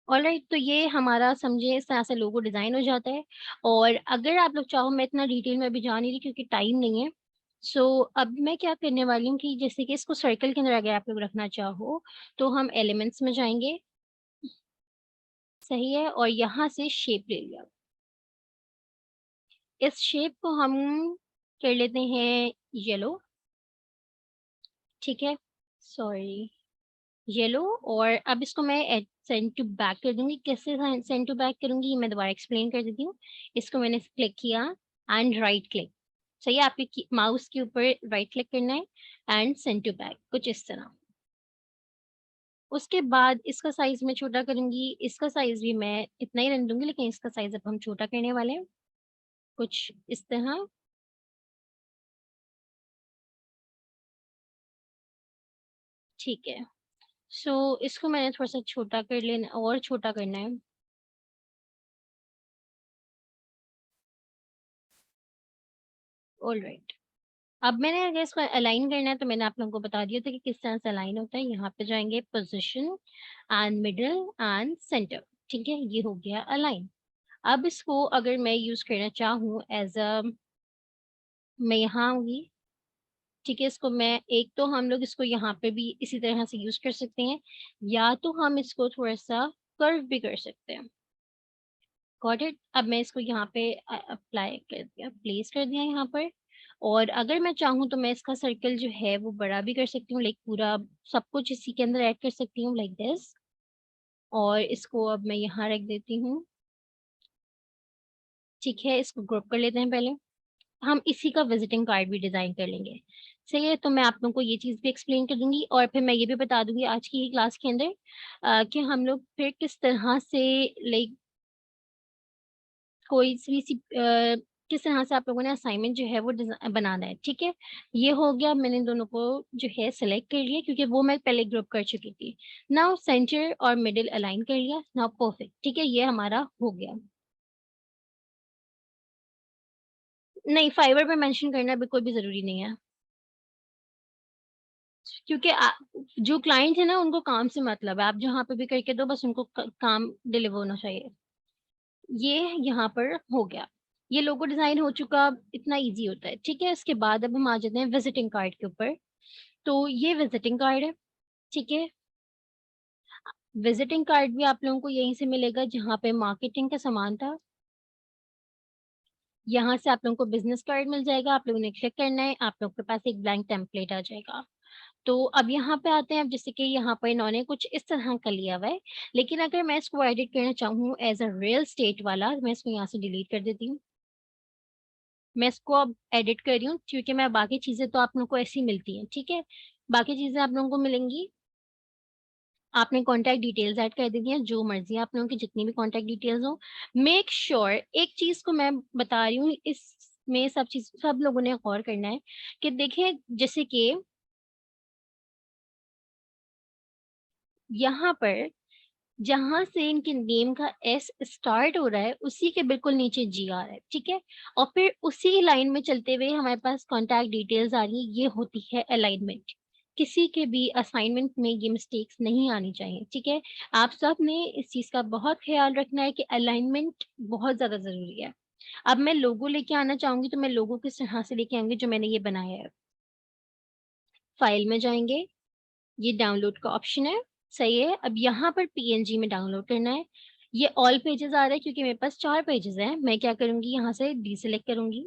ऑलराइट, तो ये हमारा समझिए इस तरह से लोगो डिज़ाइन हो जाता है और अगर आप लोग चाहो, मैं इतना डिटेल में अभी जा नहीं रही क्योंकि टाइम नहीं है। अब मैं क्या करने वाली हूँ कि जैसे कि इसको सर्कल के अंदर अगर आप लोग रखना चाहो, तो हम एलिमेंट्स में जाएँगे, सही है? और यहाँ से शेप ले लिया। इस शेप को हम कर लेते हैं येलो, ठीक है? Sorry, yellow. और अब इसको मैं सेंड टू बैक कर दूँगी। कैसे सेंड टू बैक करूँगी, ये मैं दोबारा एक्सप्लेन कर देती हूँ। इसको मैंने क्लिक किया एंड राइट क्लिक, सही है, आपके माउस के ऊपर राइट क्लिक करना है एंड सेंड टू बैक, कुछ इस तरह। उसके बाद इसका साइज़ मैं छोटा करूँगी, इसका साइज़ भी मैं इतना ही रहने दूँगी, लेकिन इसका साइज़ अब हम छोटा करने वाले हैं, कुछ इस तरह। ठीक है। सो इसको मैंने थोड़ा-सा छोटा कर लेना और छोटा करना है। ऑलराइट। अब मैंने अगर इसको अलाइन करना है तो मैंने आप लोगों को बता दिया था कि किस तरह से अलाइन होता है। यहाँ पे जाएँगे position and middle and centre, ठीक है? ये हो गया अलाइन। अब इसको अगर मैं यूज़ करना चाहूँ एज़ अ मैं यहाँ आऊँगी, ठीक है? इसको मैं एक तो हम लोग इसको यहाँ पे भी इसी तरह से यूज़ कर सकते हैं, या तो हम इसको थोड़ा-सा कर्व भी कर सकते हैं। Got it? अब मैं इसको यहाँ पे अप्लाई कर दिया, प्लेस कर दिया यहाँ पर। और अगर मैं चाहूँ तो मैं इसका सर्कल जो है वो बड़ा भी कर सकती हूँ, लाइक पूरा सब कुछ इसी के अंदर ऐड कर सकती हूँ लाइक दिस। और इसको अब मैं यहाँ रख देती हूँ, ठीक है? इसको ग्रुप कर लेते हैं पहले। हम इसी का विज़िटिंग कार्ड भी डिज़ाइन कर लेंगे। सही है? तो मैं आप लोगों को ये चीज़ भी एक्सप्लेन कर दूँगी और फिर मैं ये भी बता दूँगी आज की ही क्लास के अंदर कि हम लोग फिर किस तरह से लाइक किस तरह से आप लोगों ने असाइनमेंट जो है वो बनाना है, ठीक है? ये हो गया, मैंने इन दोनों को जो है सेलेक्ट कर लिया क्योंकि वो मैं पहले ग्रुप कर चुकी थी। नाउ सेंटर और मिडल अलाइन कर लिया, नाउ परफेक्ट, ठीक है? ये हमारा हो गया। नहीं, फाइवर पे मेंशन करना बिल्कुल भी ज़रूरी नहीं है क्योंकि जो क्लाइंट है ना उनको काम से मतलब है, आप जहाँ पे भी करके दो बस उनको क काम डिलीवर होना चाहिए। ये यहाँ पर हो गया। ये लोगो डिज़ाइन हो चुका, इतना ईज़ी होता है, ठीक है? इसके बाद अब हम आ जाते हैं विज़िटिंग कार्ड के ऊपर। तो ये विज़िटिंग कार्ड है, ठीक है? विज़िटिंग कार्ड भी आप लोगों को यहीं से मिलेगा जहाँ पे मार्केटिंग का सामान था। यहाँ से आप लोगों को बिज़नेस कार्ड मिल जाएगा, आप लोगों ने क्लिक करना है, आप लोग के पास एक ब्लैंक टेम्पलेट आ जाएगा। तो अब यहाँ पे आते हैं, अब जैसे कि यहाँ पर इन्होंने कुछ इस तरह का लिया हुआ है, लेकिन अगर मैं इसको एडिट करना चाहूँ एज़ अ रियल एस्टेट वाला, मैं इसको यहाँ से डिलीट कर देती हूँ। मैं इसको अब एडिट कर रही हूँ क्योंकि मैं बाकी चीज़ें तो आप लोगों को ऐसी मिलती हैं, ठीक है? बाकी चीज़ें आप लोगों को मिलेंगी, आपने कॉन्टैक्ट डिटेल्स ऐड कर देनी है, जो मर्ज़ी आप लोगों की जितनी भी कॉन्टैक्ट डिटेल्स हो। मेक श्योर एक चीज़ को मैं बता रही हूँ, इसमें सब लोगों ने गौर करना है कि देखिए जैसे कि यहाँ पर जहाँ से इनके नेम का एस स्टार्ट हो रहा है, उसी के बिल्कुल नीचे जी आ रहा है, ठीक है? और फिर उसी लाइन में चलते हुए हमारे पास कॉन्टैक्ट डिटेल्स आ रही है, ये होती है अलाइनमेंट। किसी के भी असाइनमेंट में ये मिस्टेक्स नहीं आनी चाहिए, ठीक है? आप सब ने इस चीज़ का बहुत ख़्याल रखना है कि अलाइनमेंट बहुत ज़्यादा ज़रूरी है। अब मैं लोगो लेके आना चाहूँगी, तो मैं लोगो किस तरह से लेके आऊँगी जो मैंने ये बनाया है। फाइल में जाएँगे, ये डाउनलोड का ऑप्शन है, सही है। अब यहाँ पर पीएनजी में डाउनलोड करना है। ये ऑल पेजेज़ आ रहा है क्योंकि मेरे पास 4 पेजेज़ हैं। मैं क्या करूँगी, यहाँ से डीसेलेक्ट करूँगी।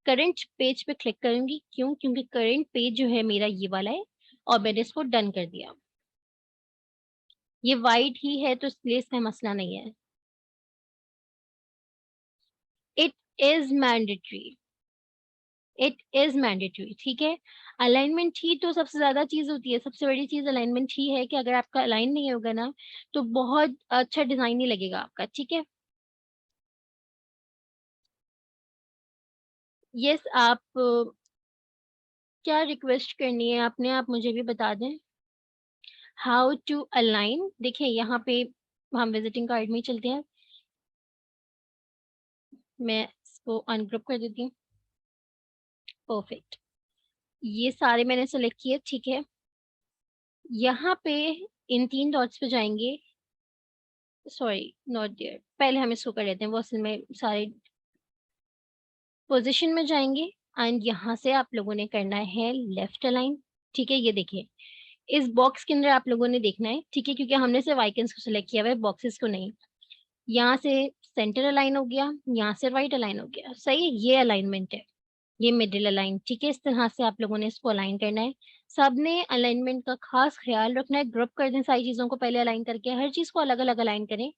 करंट पेज पे क्लिक करूँगी, क्यों? क्योंकि करंट पेज जो है मेरा ये वाला है और मैंने इसको डन कर दिया। ये व्हाइट ही है तो इसलिए इसमें मसला नहीं है। It is mandatory. It is mandatory, ठीक है? अलाइनमेंट ही तो सबसे ज़्यादा चीज़ होती है, सबसे बड़ी चीज़ अलाइनमेंट ही है कि अगर आपका अलाइन नहीं होगा ना, तो बहुत अच्छा डिज़ाइन नहीं लगेगा आपका, ठीक है? येस, आप क्या रिक्वेस्ट करनी है आपने, आप मुझे भी बता दें। हाउ टू अलाइन, देखिए यहाँ पे हम विज़िटिंग कार्ड में ही चलते हैं। मैं इसको अनग्रुप कर देती हूँ, परफेक्ट। ये सारे मैंने सेलेक्ट किए, ठीक है? यहाँ पे इन 3 डॉट्स पे जाएँगे, सॉरी नॉट देयर, पहले हम इसको कर लेते हैं, वो असल में सारे पोज़ीशन में जाएँगे एंड यहाँ से आप लोगों ने करना है लेफ्ट अलाइन, ठीक है? ये देखिए, इस बॉक्स के अंदर आप लोगों ने देखना है, ठीक है? क्योंकि हमने सिर्फ़ आइकन्स को सिलेक्ट किया हुआ है, बॉक्सेस को नहीं। यहाँ से सेंटर अलाइन हो गया, यहाँ से राइट अलाइन हो गया, सही है? ये अलाइनमेंट है। ये मिडिल अलाइन, ठीक है? इस तरह से आप लोगों ने इसको अलाइन करना है। सबने अलाइनमेंट का ख़ास ख़्याल रखना है, ग्रुप कर दें सारी चीज़ों को पहले अलाइन करके, हर चीज़ को अलग-अलग अलाइन करें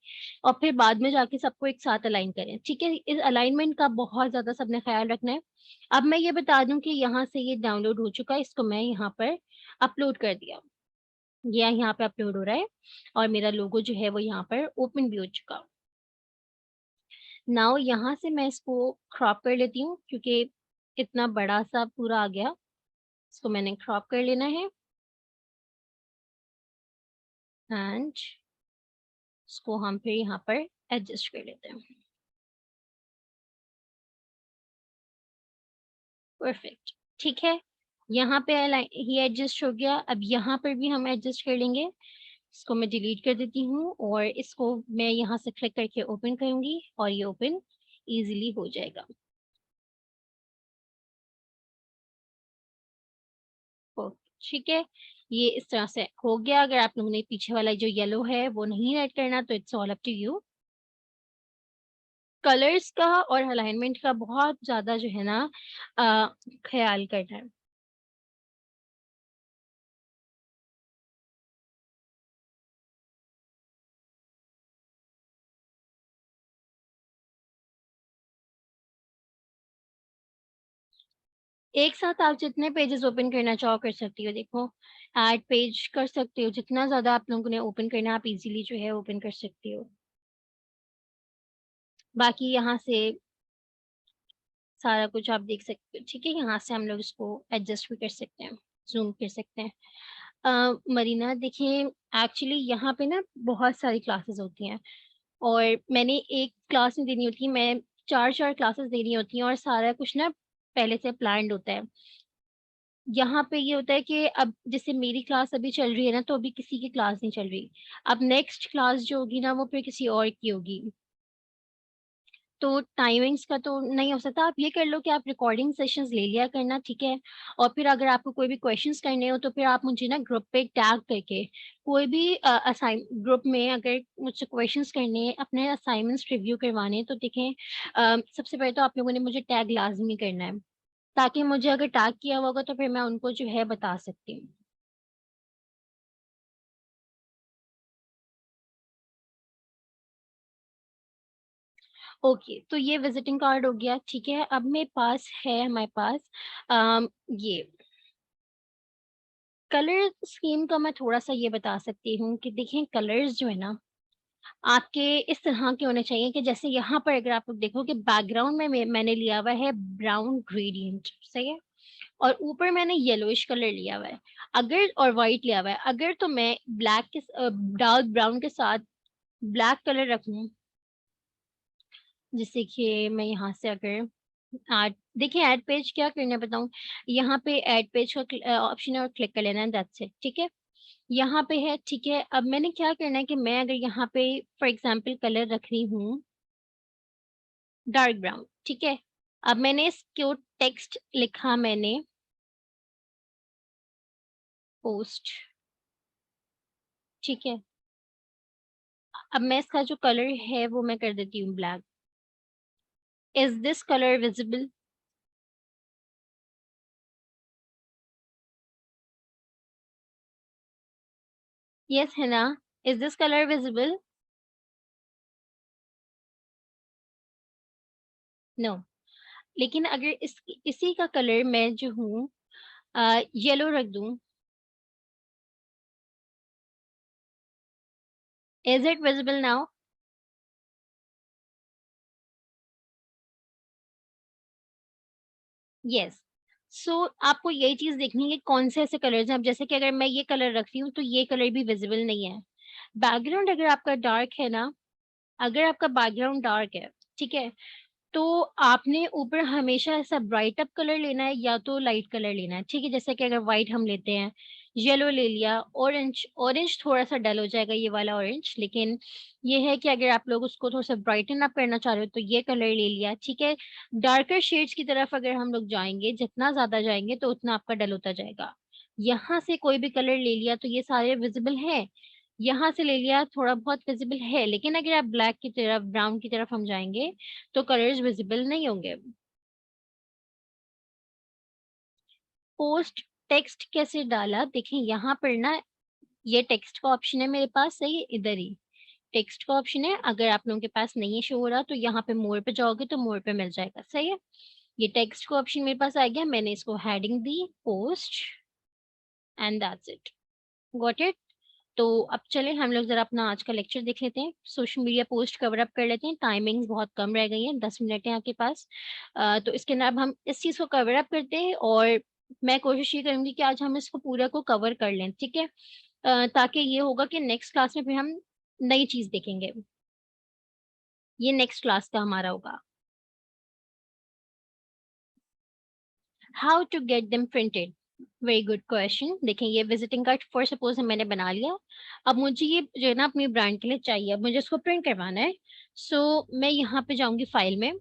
और फिर बाद में जाके सबको एक साथ अलाइन करें, ठीक है? इस अलाइनमेंट का बहुत ज़्यादा सबने ख़्याल रखना है। अब मैं ये बता दूँ कि यहाँ से ये डाउनलोड हो चुका है, इसको मैं यहाँ पर अपलोड कर दिया। ये यहाँ पे अपलोड हो रहा है और मेरा लोगो जो है वो यहाँ पर ओपन भी हो चुका। नाउ यहाँ से मैं इसको क्रॉप कर लेती हूँ क्योंकि इतना बड़ा-सा पूरा आ गया। इसको मैंने क्रॉप कर लेना है एंड इसको हम फिर यहाँ पर एडजस्ट कर लेते हैं। परफेक्ट, ठीक है। यहाँ पे ये एडजस्ट हो गया। अब यहाँ पर भी हम एडजस्ट कर लेंगे। इसको मैं डिलीट कर देती हूँ और इसको मैं यहाँ से क्लिक करके ओपन करूँगी और ये ओपन ईज़िली हो जाएगा। ओ ठीक है, ये इस तरह से हो गया। अगर आप लोगों ने पीछे वाला जो येलो है वो नहीं ऐड करना तो it's all up to you. Colours का और अलाइनमेंट का बहुत ज़्यादा जो है ना ख़्याल करना है। एक साथ आप जितने पेजेज़ ओपन करना चाहो कर सकती हो। देखो, ऐड पेज कर सकते हो, जितना ज़्यादा आप लोगों ने ओपन करना है आप इज़िली जो है ओपन कर सकती हो। बाकी यहाँ से सारा कुछ आप देख सकते हो, ठीक है? यहाँ से हम लोग इसको एडजस्ट भी कर सकते हैं, ज़ूम कर सकते हैं। मरीना देखिए, एक्चुअली यहाँ पे ना बहुत सारी क्लासेस होती हैं और मैंने एक क्लास नहीं देनी होती, मैं 4-4 क्लासेस देनी होती हैं और सारा कुछ ना पहले से प्लान्ड होता है। यहाँ पे ये होता है कि अब जैसे मेरी क्लास अभी चल रही है ना, तो अभी किसी की क्लास नहीं चल रही। अब नेक्स्ट क्लास जो होगी ना, वो फिर किसी और की होगी। तो टाइमिंग्स का तो नहीं हो सकता। आप ये कर लो कि आप रिकॉर्डिंग सेशंस ले लिया करना, ठीक है? और फिर अगर आपको कोई भी क्वेश्चंस करने हो, तो फिर आप मुझे ना ग्रुप पे टैग करके कोई भी असाइन ग्रुप में अगर मुझसे क्वेश्चंस करने हैं, अपने असाइनमेंट्स रिव्यू करवाने हैं, तो देखें सबसे पहले तो आप लोगों ने मुझे टैग लाज़मी करना है, ताकि मुझे अगर टैग किया हुआ होगा, तो फिर मैं उनको जो है बता सकती हूँ। ओके, तो ये विज़िटिंग कार्ड हो गया, ठीक है? अब मेरे पास है हमारे पास ये कलर स्कीम का मैं थोड़ा-सा ये बता सकती हूँ कि देखिए कलर्स जो है ना, आपके इस तरह के होने चाहिए कि जैसे यहाँ पर अगर आप लोग देखो कि बैकग्राउंड में मैंने लिया हुआ है ब्राउन ग्रेडिएंट, सही है? और ऊपर मैंने येलोइश कलर लिया हुआ है। अगर और व्हाइट लिया हुआ है, अगर तो मैं डार्क ब्राउन के साथ ब्लैक कलर रखूँ, जैसे कि मैं यहाँ से अगर देखिए ऐड पेज क्या करना है बताऊँ? यहाँ पे ऐड पेज का ऑप्शन है और क्लिक कर लेना है दैट्स इट, ठीक है? यहाँ पे है, ठीक है? अब मैंने क्या करना है कि मैं अगर यहाँ पे फॉर एग्ज़ाम्पल कलर रख रही हूँ डार्क ब्राउन, ठीक है? अब मैंने इसको टेक्स्ट लिखा मैंने पोस्ट, ठीक है? अब मैं इसका जो कलर है वो मैं कर देती हूँ black. Is this colour visible? Yes है ना? Is this colour visible? No. लेकिन अगर इसी का कलर मैं जो हूँ येलो रख दूँ, is it visible now? Yes. So आपको यही चीज़ देखनी है कि कौन से ऐसे कलर्स हैं। अब जैसे कि अगर मैं ये कलर रख रही हूँ, तो ये कलर भी विज़िबल नहीं है। बैकग्राउंड अगर आपका डार्क है ना, अगर आपका बैकग्राउंड डार्क है, ठीक है? तो आपने ऊपर हमेशा ऐसा ब्राइट अप कलर लेना है या तो लाइट कलर लेना है, ठीक है? जैसे कि अगर व्हाइट हम लेते हैं, येलो ले लिया, ऑरेंज ऑरेंज थोड़ा-सा डल हो जाएगा ये वाला ऑरेंज, लेकिन ये है कि अगर आप लोग उसको थोड़ा-सा ब्राइटन अप करना चाह रहे हो तो ये कलर ले लिया, ठीक है? डार्कर शेड्स की तरफ अगर हम लोग जाएँगे, जितना ज़्यादा जाएँगे तो उतना आपका डल होता जाएगा। यहाँ से कोई भी कलर ले लिया तो ये सारे विज़िबल हैं, यहाँ से ले लिया थोड़ा बहुत विज़िबल है, लेकिन अगर आप ब्लैक की तरफ, ब्राउन की तरफ हम जाएँगे तो कलर्स विज़िबल नहीं होंगे। पोस्ट टेक्स्ट कैसे डाला, देखिए यहाँ पर ना ये टेक्स्ट का ऑप्शन है मेरे पास, सही है, इधर ही टेक्स्ट का ऑप्शन है। अगर आप लोगों के पास नहीं शो हो रहा तो यहाँ पे मोर पे जाओगे तो मोर पे मिल जाएगा, सही है। ये टेक्स्ट का ऑप्शन मेरे पास आ गया, मैंने इसको heading the post and that's it, got it. तो अब चले हम लोग जरा अपना आज का लेक्चर देख लेते हैं, social media post cover up कर लेते हैं। टाइमिंग्स बहुत कम रह गई हैं, 10 मिनट है आपके पास। तो इसके अंदर अब हम इस चीज को कवर अप करते हैं और मैं कोशिश ये करूंगी कि आज हम इसको पूरा को कवर कर लें, ठीक है। ताकि ये होगा कि नेक्स्ट क्लास में फिर हम नई चीज देखेंगे, ये नेक्स्ट क्लास का हमारा होगा। How to get them printed, very good question. देखें ये विजिटिंग कार्ड फॉर सपोज मैंने बना लिया, अब मुझे ये जो है ना अपनी ब्रांड के लिए चाहिए, अब मुझे इसको प्रिंट करवाना है। सो मैं यहाँ पे जाऊंगी फाइल में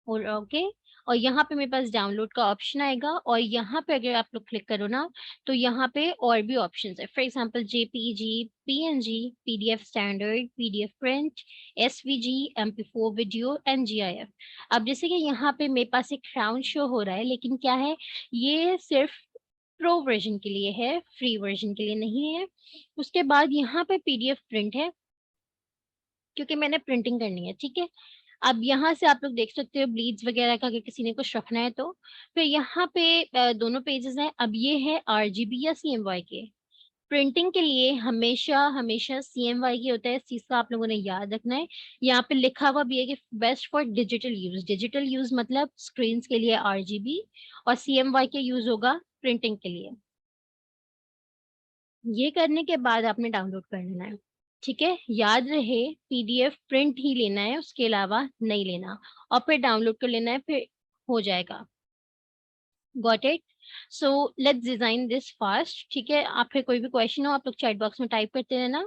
और ओके, और यहाँ पे मेरे पास डाउनलोड का ऑप्शन आएगा और यहाँ पे अगर आप लोग क्लिक करो ना तो यहाँ पे और भी ऑप्शंस है, for example JPG, PNG, PDF standard, PDF print, SVG, MP4 video and GIF. अब जैसे कि यहाँ पे मेरे पास एक क्राउन शो हो रहा है, लेकिन क्या है, ये सिर्फ प्रो वर्जन के लिए है, फ्री वर्जन के लिए नहीं है। उसके बाद यहाँ पे पीडीएफ प्रिंट है क्योंकि मैंने प्रिंटिंग करनी है, ठीक है। अब यहाँ से आप लोग देख सकते हो ब्लीड्स वगैरह का, अगर किसी ने कुछ रखना है तो। फिर यहाँ पे दोनों पेजेस हैं। अब ये है आरजीबी या सीएमवाई के। प्रिंटिंग के लिए हमेशा हमेशा सीएमवाई की होता है, इस चीज का आप लोगों ने याद रखना है। यहाँ पे लिखा हुआ भी है कि best for digital use, digital use मतलब स्क्रीन के लिए आरजीबी, और सीएमवाई के यूज होगा प्रिंटिंग के लिए। ये करने के बाद आपने डाउनलोड कर लेना है, ठीक है। याद रहे पीडीएफ प्रिंट ही लेना है, उसके अलावा नहीं लेना, और फिर डाउनलोड कर लेना है, फिर हो जाएगा। Got it. So let's design this fast, ठीक है। आप फिर कोई भी क्वेश्चन हो आप लोग चैट बॉक्स में टाइप करते रहना,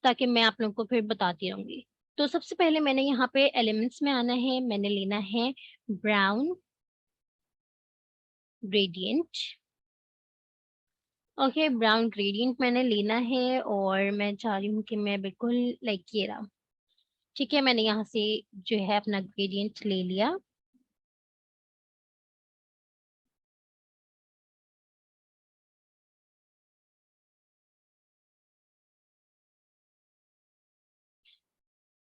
ताकि मैं आप लोगों को फिर बताती रहूंगी। तो सबसे पहले मैंने यहाँ पे एलिमेंट्स में आना है, मैंने लेना है brown gradient. Okay, brown gradient मैंने लेना है और मैं चाह रही हूँ कि मैं बिल्कुल लाइक ये रहा, ठीक है। मैंने यहाँ से जो है अपना ग्रेडियंट ले लिया।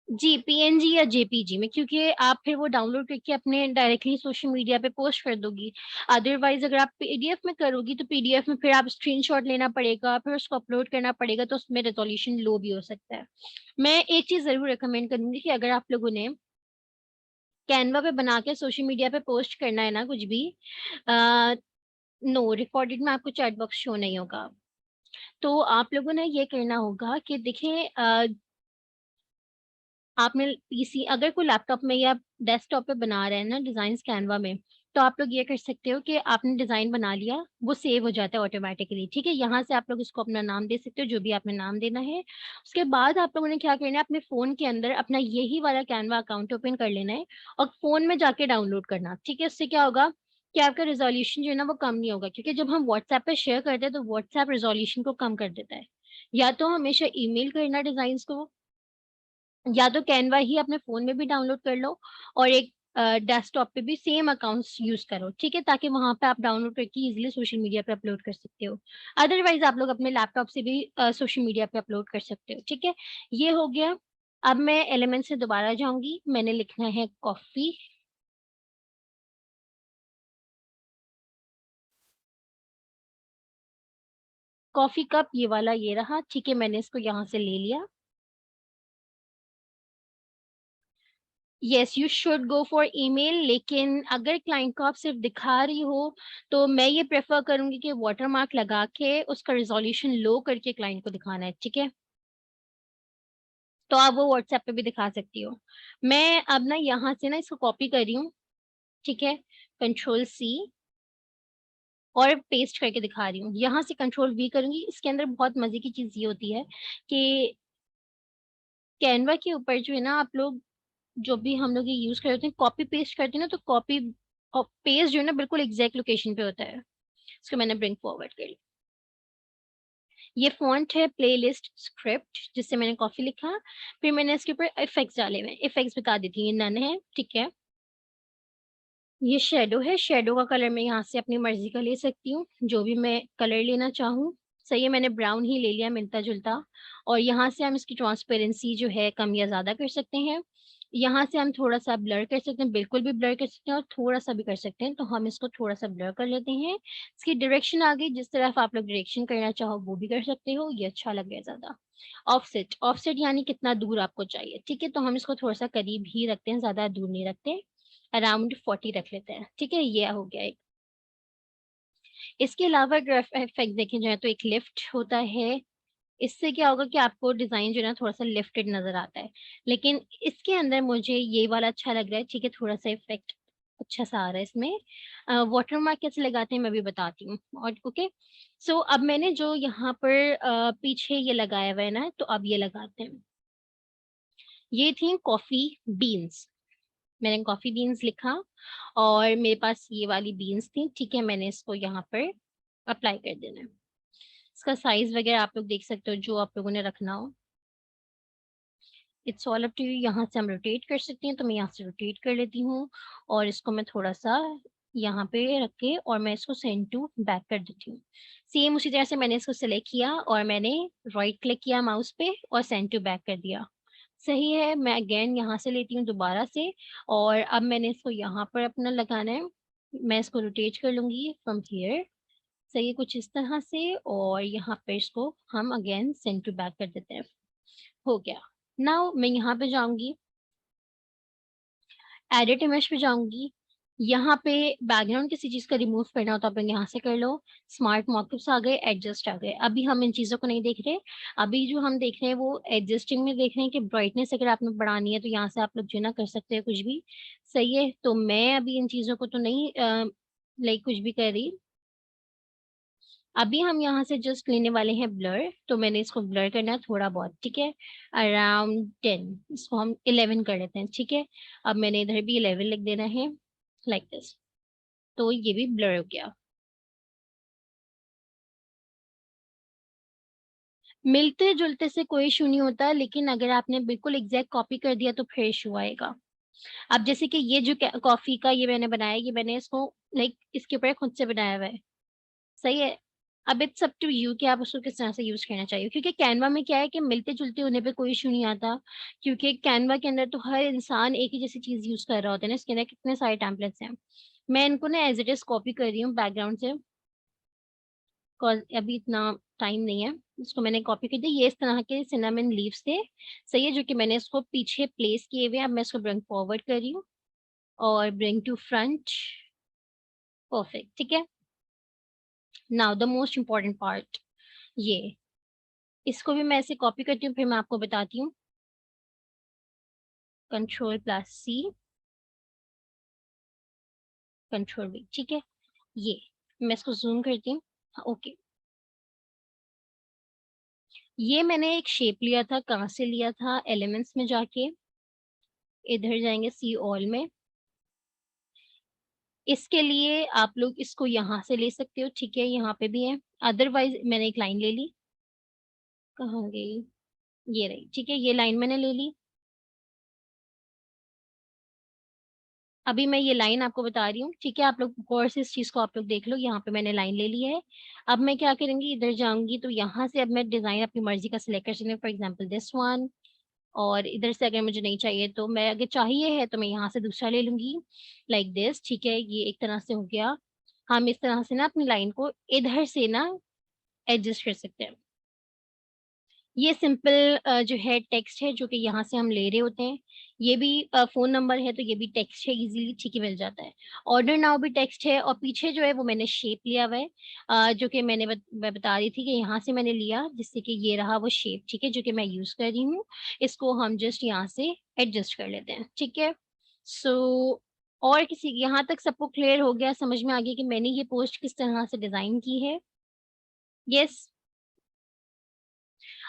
जी, पीएनजी या जेपीजी में, क्योंकि आप फिर वो डाउनलोड करके अपने डायरेक्टली सोशल मीडिया पे पोस्ट कर दोगी। अदरवाइज अगर आप पीडीएफ में करोगी तो पीडीएफ में फिर आप स्क्रीनशॉट लेना पड़ेगा, फिर उसको अपलोड करना पड़ेगा, तो उसमें रेजोल्यूशन लो भी हो सकता है। मैं एक चीज जरूर रिकमेंड करूंगी कि अगर आप लोगों ने कैनवा पे बना के सोशल मीडिया पे पोस्ट करना है ना कुछ भी, आ, नो रिकॉर्डेड में आपको चैट बॉक्स शो नहीं होगा। तो आप लोगों ने ये करना होगा कि देखिए, आपने पीसी अगर कोई लैपटॉप में या डेस्कटॉप पे बना रहे हैं ना डिजाइन कैनवा में, तो आप लोग ये कर सकते हो कि आपने डिजाइन बना लिया, वो सेव हो जाता है ऑटोमेटिकली, ठीक है। यहाँ से आप लोग इसको अपना नाम दे सकते हो, जो भी आपने नाम देना है। उसके बाद आप लोगों ने क्या करना है, अपने फोन के अंदर अपना यही वाला कैनवा अकाउंट ओपन कर लेना है और फोन में जाके डाउनलोड करना, ठीक है। उससे क्या होगा कि आपका रिजोल्यूशन जो है ना वो कम नहीं होगा, क्योंकि जब हम व्हाट्सएप पे शेयर करते हैं तो व्हाट्सएप रिजोल्यूशन को कम कर देता है। या तो हमेशा ईमेल करना डिजाइन को, या तो कैनवा ही अपने फोन में भी डाउनलोड कर लो और एक डेस्कटॉप पे भी सेम अकाउंट्स यूज करो, ठीक है, ताकि वहां पे आप डाउनलोड करके इजीली सोशल मीडिया पे अपलोड कर सकते हो। अदरवाइज आप लोग अपने लैपटॉप से भी सोशल मीडिया पे अपलोड कर सकते हो, ठीक है। ये हो गया। अब मैं एलिमेंट से दोबारा जाऊंगी, मैंने लिखना है कॉफी। कॉफी कप ये वाला ये रहा, ठीक है, मैंने इसको यहाँ से ले लिया। Yes, you should go for email, लेकिन अगर क्लाइंट को आप सिर्फ दिखा रही हो तो मैं ये प्रेफर करूंगी कि वाटरमार्क लगा के उसका रिजोल्यूशन लो करके क्लाइंट को दिखाना है, ठीक है। तो आप वो व्हाट्सएप पे भी दिखा सकती हो। मैं अब ना यहाँ से ना इसको कॉपी कर रही हूँ, ठीक है, कंट्रोल C और पेस्ट करके दिखा रही हूँ। यहाँ से कंट्रोल V करूंगी। इसके अंदर बहुत मजे की चीज ये होती है कि कैनवा के ऊपर जो है ना आप लोग, जो भी हम लोग ये यूज कर रहे हैं कॉपी पेस्ट करते हैं ना, तो कॉपी और पेस्ट जो है ना बिल्कुल एग्जैक्ट लोकेशन पे होता है। इसको मैंने ब्रिंग फॉरवर्ड कर लिया। ये फॉन्ट है प्लेलिस्ट स्क्रिप्ट, जिससे मैंने कॉफी लिखा। फिर मैंने इसके ऊपर इफेक्ट्स डाले हुए, इफेक्ट्स बता देती हूँ, ये नन है, ठीक है। ये शेडो है, शेडो का कलर मैं यहाँ से अपनी मर्ज़ी का ले सकती हूँ, जो भी मैं कलर लेना चाहूँ। सही है, मैंने ब्राउन ही ले लिया मिलता-जुलता और यहाँ से हम इसकी ट्रांसपेरेंसी जो है कम या ज़्यादा कर सकते हैं। यहाँ से हम थोड़ा-सा ब्लर कर सकते हैं, बिल्कुल भी ब्लर कर सकते हैं और थोड़ा-सा भी कर सकते हैं, तो हम इसको थोड़ा-सा ब्लर कर लेते हैं। इसकी डायरेक्शन आ गई, जिस तरफ आप लोग डायरेक्शन करना चाहो वो भी कर सकते हो, ये अच्छा लग गया ज़्यादा। ऑफसेट, ऑफसेट यानी कितना दूर आपको चाहिए, ठीक है? तो हम इसको थोड़ा-सा करीब ही रखते हैं, ज़्यादा दूर नहीं रखते। अराउंड 40 रख लेते हैं, ठीक है? ये हो गया एक। इसके अलावा अगर इफ़ेक्ट देखे जाए तो एक लिफ्ट होता है, इससे क्या होगा कि आपको डिज़ाइन जो है ना थोड़ा-सा लिफ्टेड नज़र आता है। लेकिन इसके अंदर मुझे ये वाला अच्छा लग रहा है, ठीक है? थोड़ा-सा इफ़ेक्ट अच्छा-सा आ रहा है इसमें। वाटरमार्क कैसे लगाते हैं मैं भी बताती हूँ और ओके। सो अब मैंने जो यहाँ पर पीछे ये लगाया हुआ है ना, तो अब ये लगाते हैं। ये थी कॉफ़ी बीन्स। मैंने कॉफ़ी बीन्स लिखा और मेरे पास ये वाली बीन्स थी, ठीक है? मैंने इसको यहाँ पर अप्लाई कर देना है। इसका साइज़ वग़ैरह आप लोग देख सकते हो, जो आप लोगों ने रखना हो। It's all up to you. यहाँ से हम रोटेट कर सकते हैं, तो मैं यहाँ से रोटेट कर लेती हूँ और इसको मैं थोड़ा-सा यहाँ पे रख के और मैं इसको सेंड टू बैक कर देती हूँ। सेम उसी तरह से मैंने इसको सेलेक्ट किया और मैंने राइट क्लिक किया माउस पे और सेंड टू बैक कर दिया। सही है, मैं अगेन यहाँ से लेती हूँ दोबारा से और अब मैंने इसको यहाँ पर अपना लगाना है। मैं इसको रोटेट कर लूँगी फ्रॉम हियर। सही है, कुछ इस तरह से और यहाँ पे इसको हम अगेन सेंड टू बैक कर देते हैं। हो गया। नाउ मैं यहाँ पे जाऊँगी, एडिट इमेज पे जाऊँगी। यहाँ पे बैकग्राउंड किसी चीज़ का रिमूव करना हो तो आप लोग यहाँ से कर लो। स्मार्ट मॉकअप्स आ गए, एडजस्ट आ गए। अभी हम इन चीज़ों को नहीं देख रहे। अभी जो हम देख रहे हैं वो एडजस्टिंग में देख रहे हैं कि ब्राइटनेस अगर आपने बढ़ानी है तो यहाँ से आप लोग जो है ना कर सकते हैं कुछ भी। सही है, तो मैं अभी इन चीज़ों को तो नहीं लाइक कुछ भी कर रही। अभी हम यहाँ से जस्ट लेने वाले हैं ब्लर, तो मैंने इसको ब्लर करना है थोड़ा बहुत, ठीक है? अराउंड 10, इसको हम 11 कर लेते हैं, ठीक है? अब मैंने इधर भी 11 लिख देना है, लाइक दिस। तो ये भी ब्लर हो गया। मिलते-जुलते से कोई इश्यू नहीं होता, लेकिन अगर आपने बिल्कुल एग्ज़ैक्ट कॉपी कर दिया तो फिर इश्यू आएगा। अब जैसे कि ये जो कॉफ़ी का ये मैंने बनाया है, ये मैंने इसको लाइक इसके ऊपर खुद से बनाया हुआ है। सही है। अब इट्स अप टू यू कि आप उसको किस तरह से यूज़ करना चाहिए, क्योंकि कैनवा में क्या है कि मिलते-जुलते होने पे कोई इश्यू नहीं आता, क्योंकि कैनवा के अंदर तो हर इंसान एक ही जैसी चीज़ यूज़ कर रहा होता है ना, इसके अंदर कितने सारे टेम्पलेट्स हैं। मैं इनको ना एज़ इट इज़ कॉपी कर रही हूँ बैकग्राउंड से, बिकॉज़ अभी इतना टाइम नहीं है। इसको मैंने कॉपी कर दिया, ये इस तरह के सिनेमन लीव्स थे, सही है, जो कि मैंने इसको पीछे प्लेस किए हुए हैं। अब मैं इसको ब्रिंग फॉरवर्ड कर रही हूँ और ब्रिंग टू फ्रंट, परफेक्ट, ठीक है। Now the most important part, ये इसको भी मैं ऐसे कॉपी करती हूँ, फिर मैं आपको बताती हूँ। Control plus C, control we, ठीक है। ये मैं इसको ज़ूम करती हूँ। हाँ, ओके। ये मैंने एक शेप लिया था, कहाँ से लिया था? एलिमेंट्स में जाके, इधर जाएँगे सी ऑल में। इसके लिए आप लोग इसको यहाँ से ले सकते हो, ठीक है, यहाँ पे भी है। अदरवाइज़ मैंने एक लाइन ले ली, कहाँ गई? ये रही, ठीक है, ये लाइन मैंने ले ली। अभी मैं ये लाइन आपको बता रही हूँ, ठीक है? आप लोग गौर से इस चीज़ को आप लोग देख लो, यहाँ पे मैंने लाइन ले ली है। अब मैं क्या करूँगी, इधर जाऊँगी तो यहाँ से अब मैं डिज़ाइन अपनी मर्ज़ी का सिलेक्ट कर सकती हूँ, फॉर एग्ज़ाम्पल दिस वन। और इधर से अगर मुझे नहीं चाहिए तो मैं अगर चाहिए है तो मैं यहाँ से दूसरा ले लूँगी, लाइक दिस, ठीक है? ये एक तरह से हो गया। हम इस तरह से ना अपनी लाइन को इधर से ना एडजस्ट कर सकते हैं। ये सिंपल जो है टेक्स्ट है जो कि यहाँ से हम ले रहे होते हैं। ये भी फ़ोन नंबर है तो ये भी टेक्स्ट है, इज़िली ठीक ही मिल जाता है। ऑर्डर नाउ भी टेक्स्ट है और पीछे जो है वो मैंने शेप लिया हुआ है, जो कि मैं बता रही थी कि यहाँ से मैंने लिया जिससे कि ये रहा वो शेप, ठीक है? जो कि मैं यूज़ कर रही हूँ। इसको हम जस्ट यहाँ से एडजस्ट कर लेते हैं, ठीक है? सो और किसी यहाँ तक सबको क्लियर हो गया, समझ में आ गया कि मैंने ये पोस्ट किस तरह से डिज़ाइन की है? येस?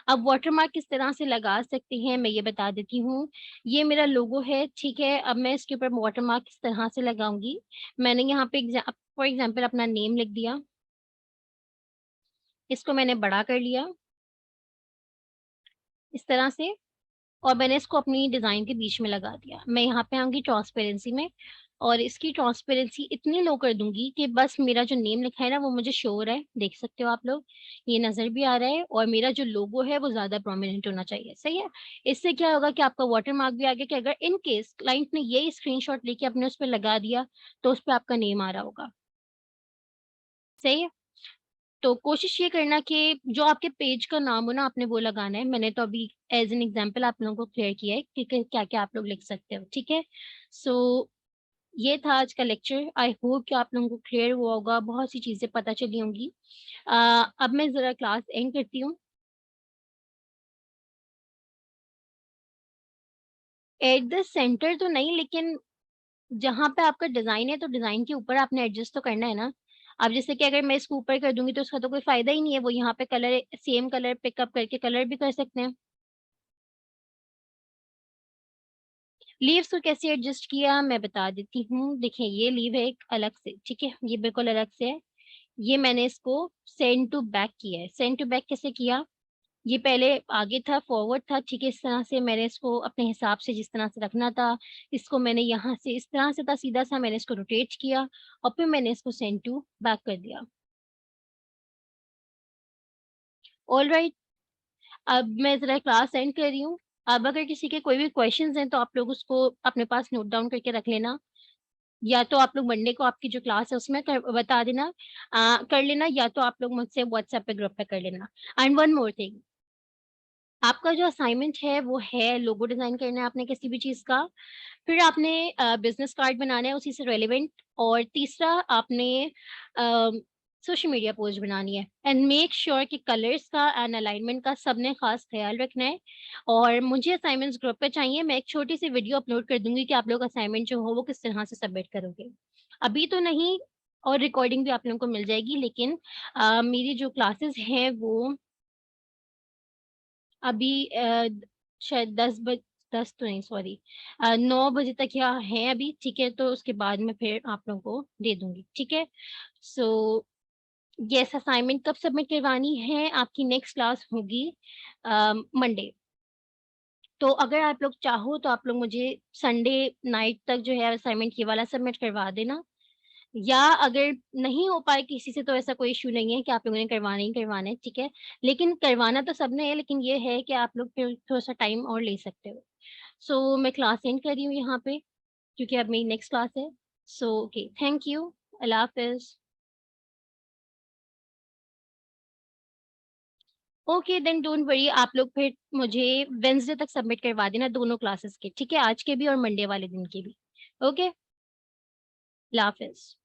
अब वाटरमार्क किस तरह से लगा सकते हैं, मैं ये बता देती हूँ। ये मेरा लोगो है, ठीक है? अब मैं इसके ऊपर वाटरमार्क किस तरह से लगाऊँगी, मैंने यहाँ पे फॉर एग्ज़ाम्पल अपना नेम लिख दिया, इसको मैंने बड़ा कर लिया, इस तरह से, और मैंने इसको अपनी डिज़ाइन के बीच में लगा दिया। मैं यहाँ पे आऊँगी ट्रांसपेरेंसी में, और इसकी ट्रांसपेरेंसी इतनी लो कर दूँगी कि बस मेरा जो नेम लिखा है ना वो मुझे शो हो रहा है, देख सकते हो आप लोग। ये नज़र भी आ रहा है और मेरा जो लोगो है वो ज़्यादा प्रोमिनेंट होना चाहिए, सही है? इससे क्या होगा कि आपका वाटरमार्क भी आ गया कि अगर इन केस क्लाइंट ने यही स्क्रीनशॉट लेके आपने उस पे लगा दिया, तो उस पे आपका नेम आ रहा होगा, सही है? तो कोशिश ये करना कि जो आपके पेज का नाम हो ना आपने वो लगाना है। मैंने तो अभी एज़ एन एग्ज़ाम्पल आप लोगों को क्लियर किया है कि क्या-क्या आप लोग लिख सकते हो, ठीक है? सो ये था आज का लेक्चर। आई होप कि आप लोगों को क्लियर हुआ होगा, बहुत सी चीज़ें पता चली होंगी। अब मैं ज़रा क्लास एंड करती हूँ। एट द सेंटर तो नहीं, लेकिन जहाँ पे आपका डिज़ाइन है तो डिज़ाइन के ऊपर आपने एडजस्ट तो करना है ना। अब जैसे कि अगर मैं इसको ऊपर कर दूँगी तो उसका तो कोई फ़ायदा ही नहीं है, वो यहाँ पे कलर सेम कलर पिकअप करके कलर भी कर सकते हैं। लीव्स को कैसे एडजस्ट किया मैं बता देती हूँ। देखिए ये लीव है एक अलग से, ठीक है? ये बिल्कुल अलग से है। ये मैंने इसको सेंड टू बैक किया है। सेंड टू बैक कैसे किया? ये पहले आगे था, फॉरवर्ड था, ठीक है? इस तरह से मैंने इसको अपने हिसाब से जिस तरह से रखना था, इसको मैंने यहाँ से इस तरह से था सीधा-सा मैंने इसको रोटेट किया और फिर मैंने इसको सेंड टू बैक कर दिया। ऑलराइट, अब मैं ज़रा क्लास एंड कर रही हूँ। अब अगर किसी के कोई भी क्वेश्चन्स हैं तो आप लोग उसको अपने पास नोट डाउन करके रख लेना। या तो आप लोग मंडे को आपकी जो क्लास है उसमें कर बता देना कर लेना, या तो आप लोग मुझसे व्हाट्सएप पे ग्रुप पे कर लेना। एंड वन मोर थिंग, आपका जो असाइनमेंट है वो है लोगो डिज़ाइन करना है आपने किसी भी चीज़ का, फिर आपने बिज़नेस कार्ड बनाना है उसी से रेलेवेंट, और तीसरा आपने अ, सोशल मीडिया पोस्ट बनानी है एंड मेक श्योर कि कलर्स का एंड अलाइनमेंट का सबने ख़ास ख़्याल रखना है। और मुझे असाइनमेंट्स ग्रुप पे चाहिए, मैं एक छोटी-सी वीडियो अपलोड कर दूँगी कि आप लोग असाइनमेंट जो हो वो किस तरह से सबमिट करोगे। अभी तो नहीं, और रिकॉर्डिंग भी आप लोगों को मिल जाएगी, लेकिन मेरी जो क्लासेस हैं वो अभी शायद 10 तो नहीं, सॉरी 9 बजे तक या हैं अभी, ठीक है? तो उसके बाद मैं फिर आप लोगों को दे दूँगी, ठीक है? सो येस, असाइनमेंट कब सबमिट करवानी है? आपकी नेक्स्ट क्लास होगी मंडे। तो अगर आप लोग चाहो तो आप लोग मुझे संडे नाइट तक जो है असाइनमेंट ये वाला सबमिट करवा देना। या अगर नहीं हो पाए किसी से तो ऐसा कोई इश्यू नहीं है कि आप लोगों ने करवाना ही करवाना है, ठीक है? लेकिन करवाना तो सबने है, लेकिन ये है कि आप लोग फिर थोड़ा-सा टाइम और ले सकते हो। सो मैं क्लास एंड कर रही हूँ यहाँ पे, क्योंकि अब मेरी नेक्स्ट क्लास है। So okay, thank you. अल्लाह हाफ़िज़। ओके देन डोंट वरी, आप लोग फिर मुझे वेडनेसडे तक सबमिट करवा देना दोनों क्लासेस के, ठीक है? आज के भी और मंडे वाले दिन के भी। ओके, अल्लाह हाफ़िज़।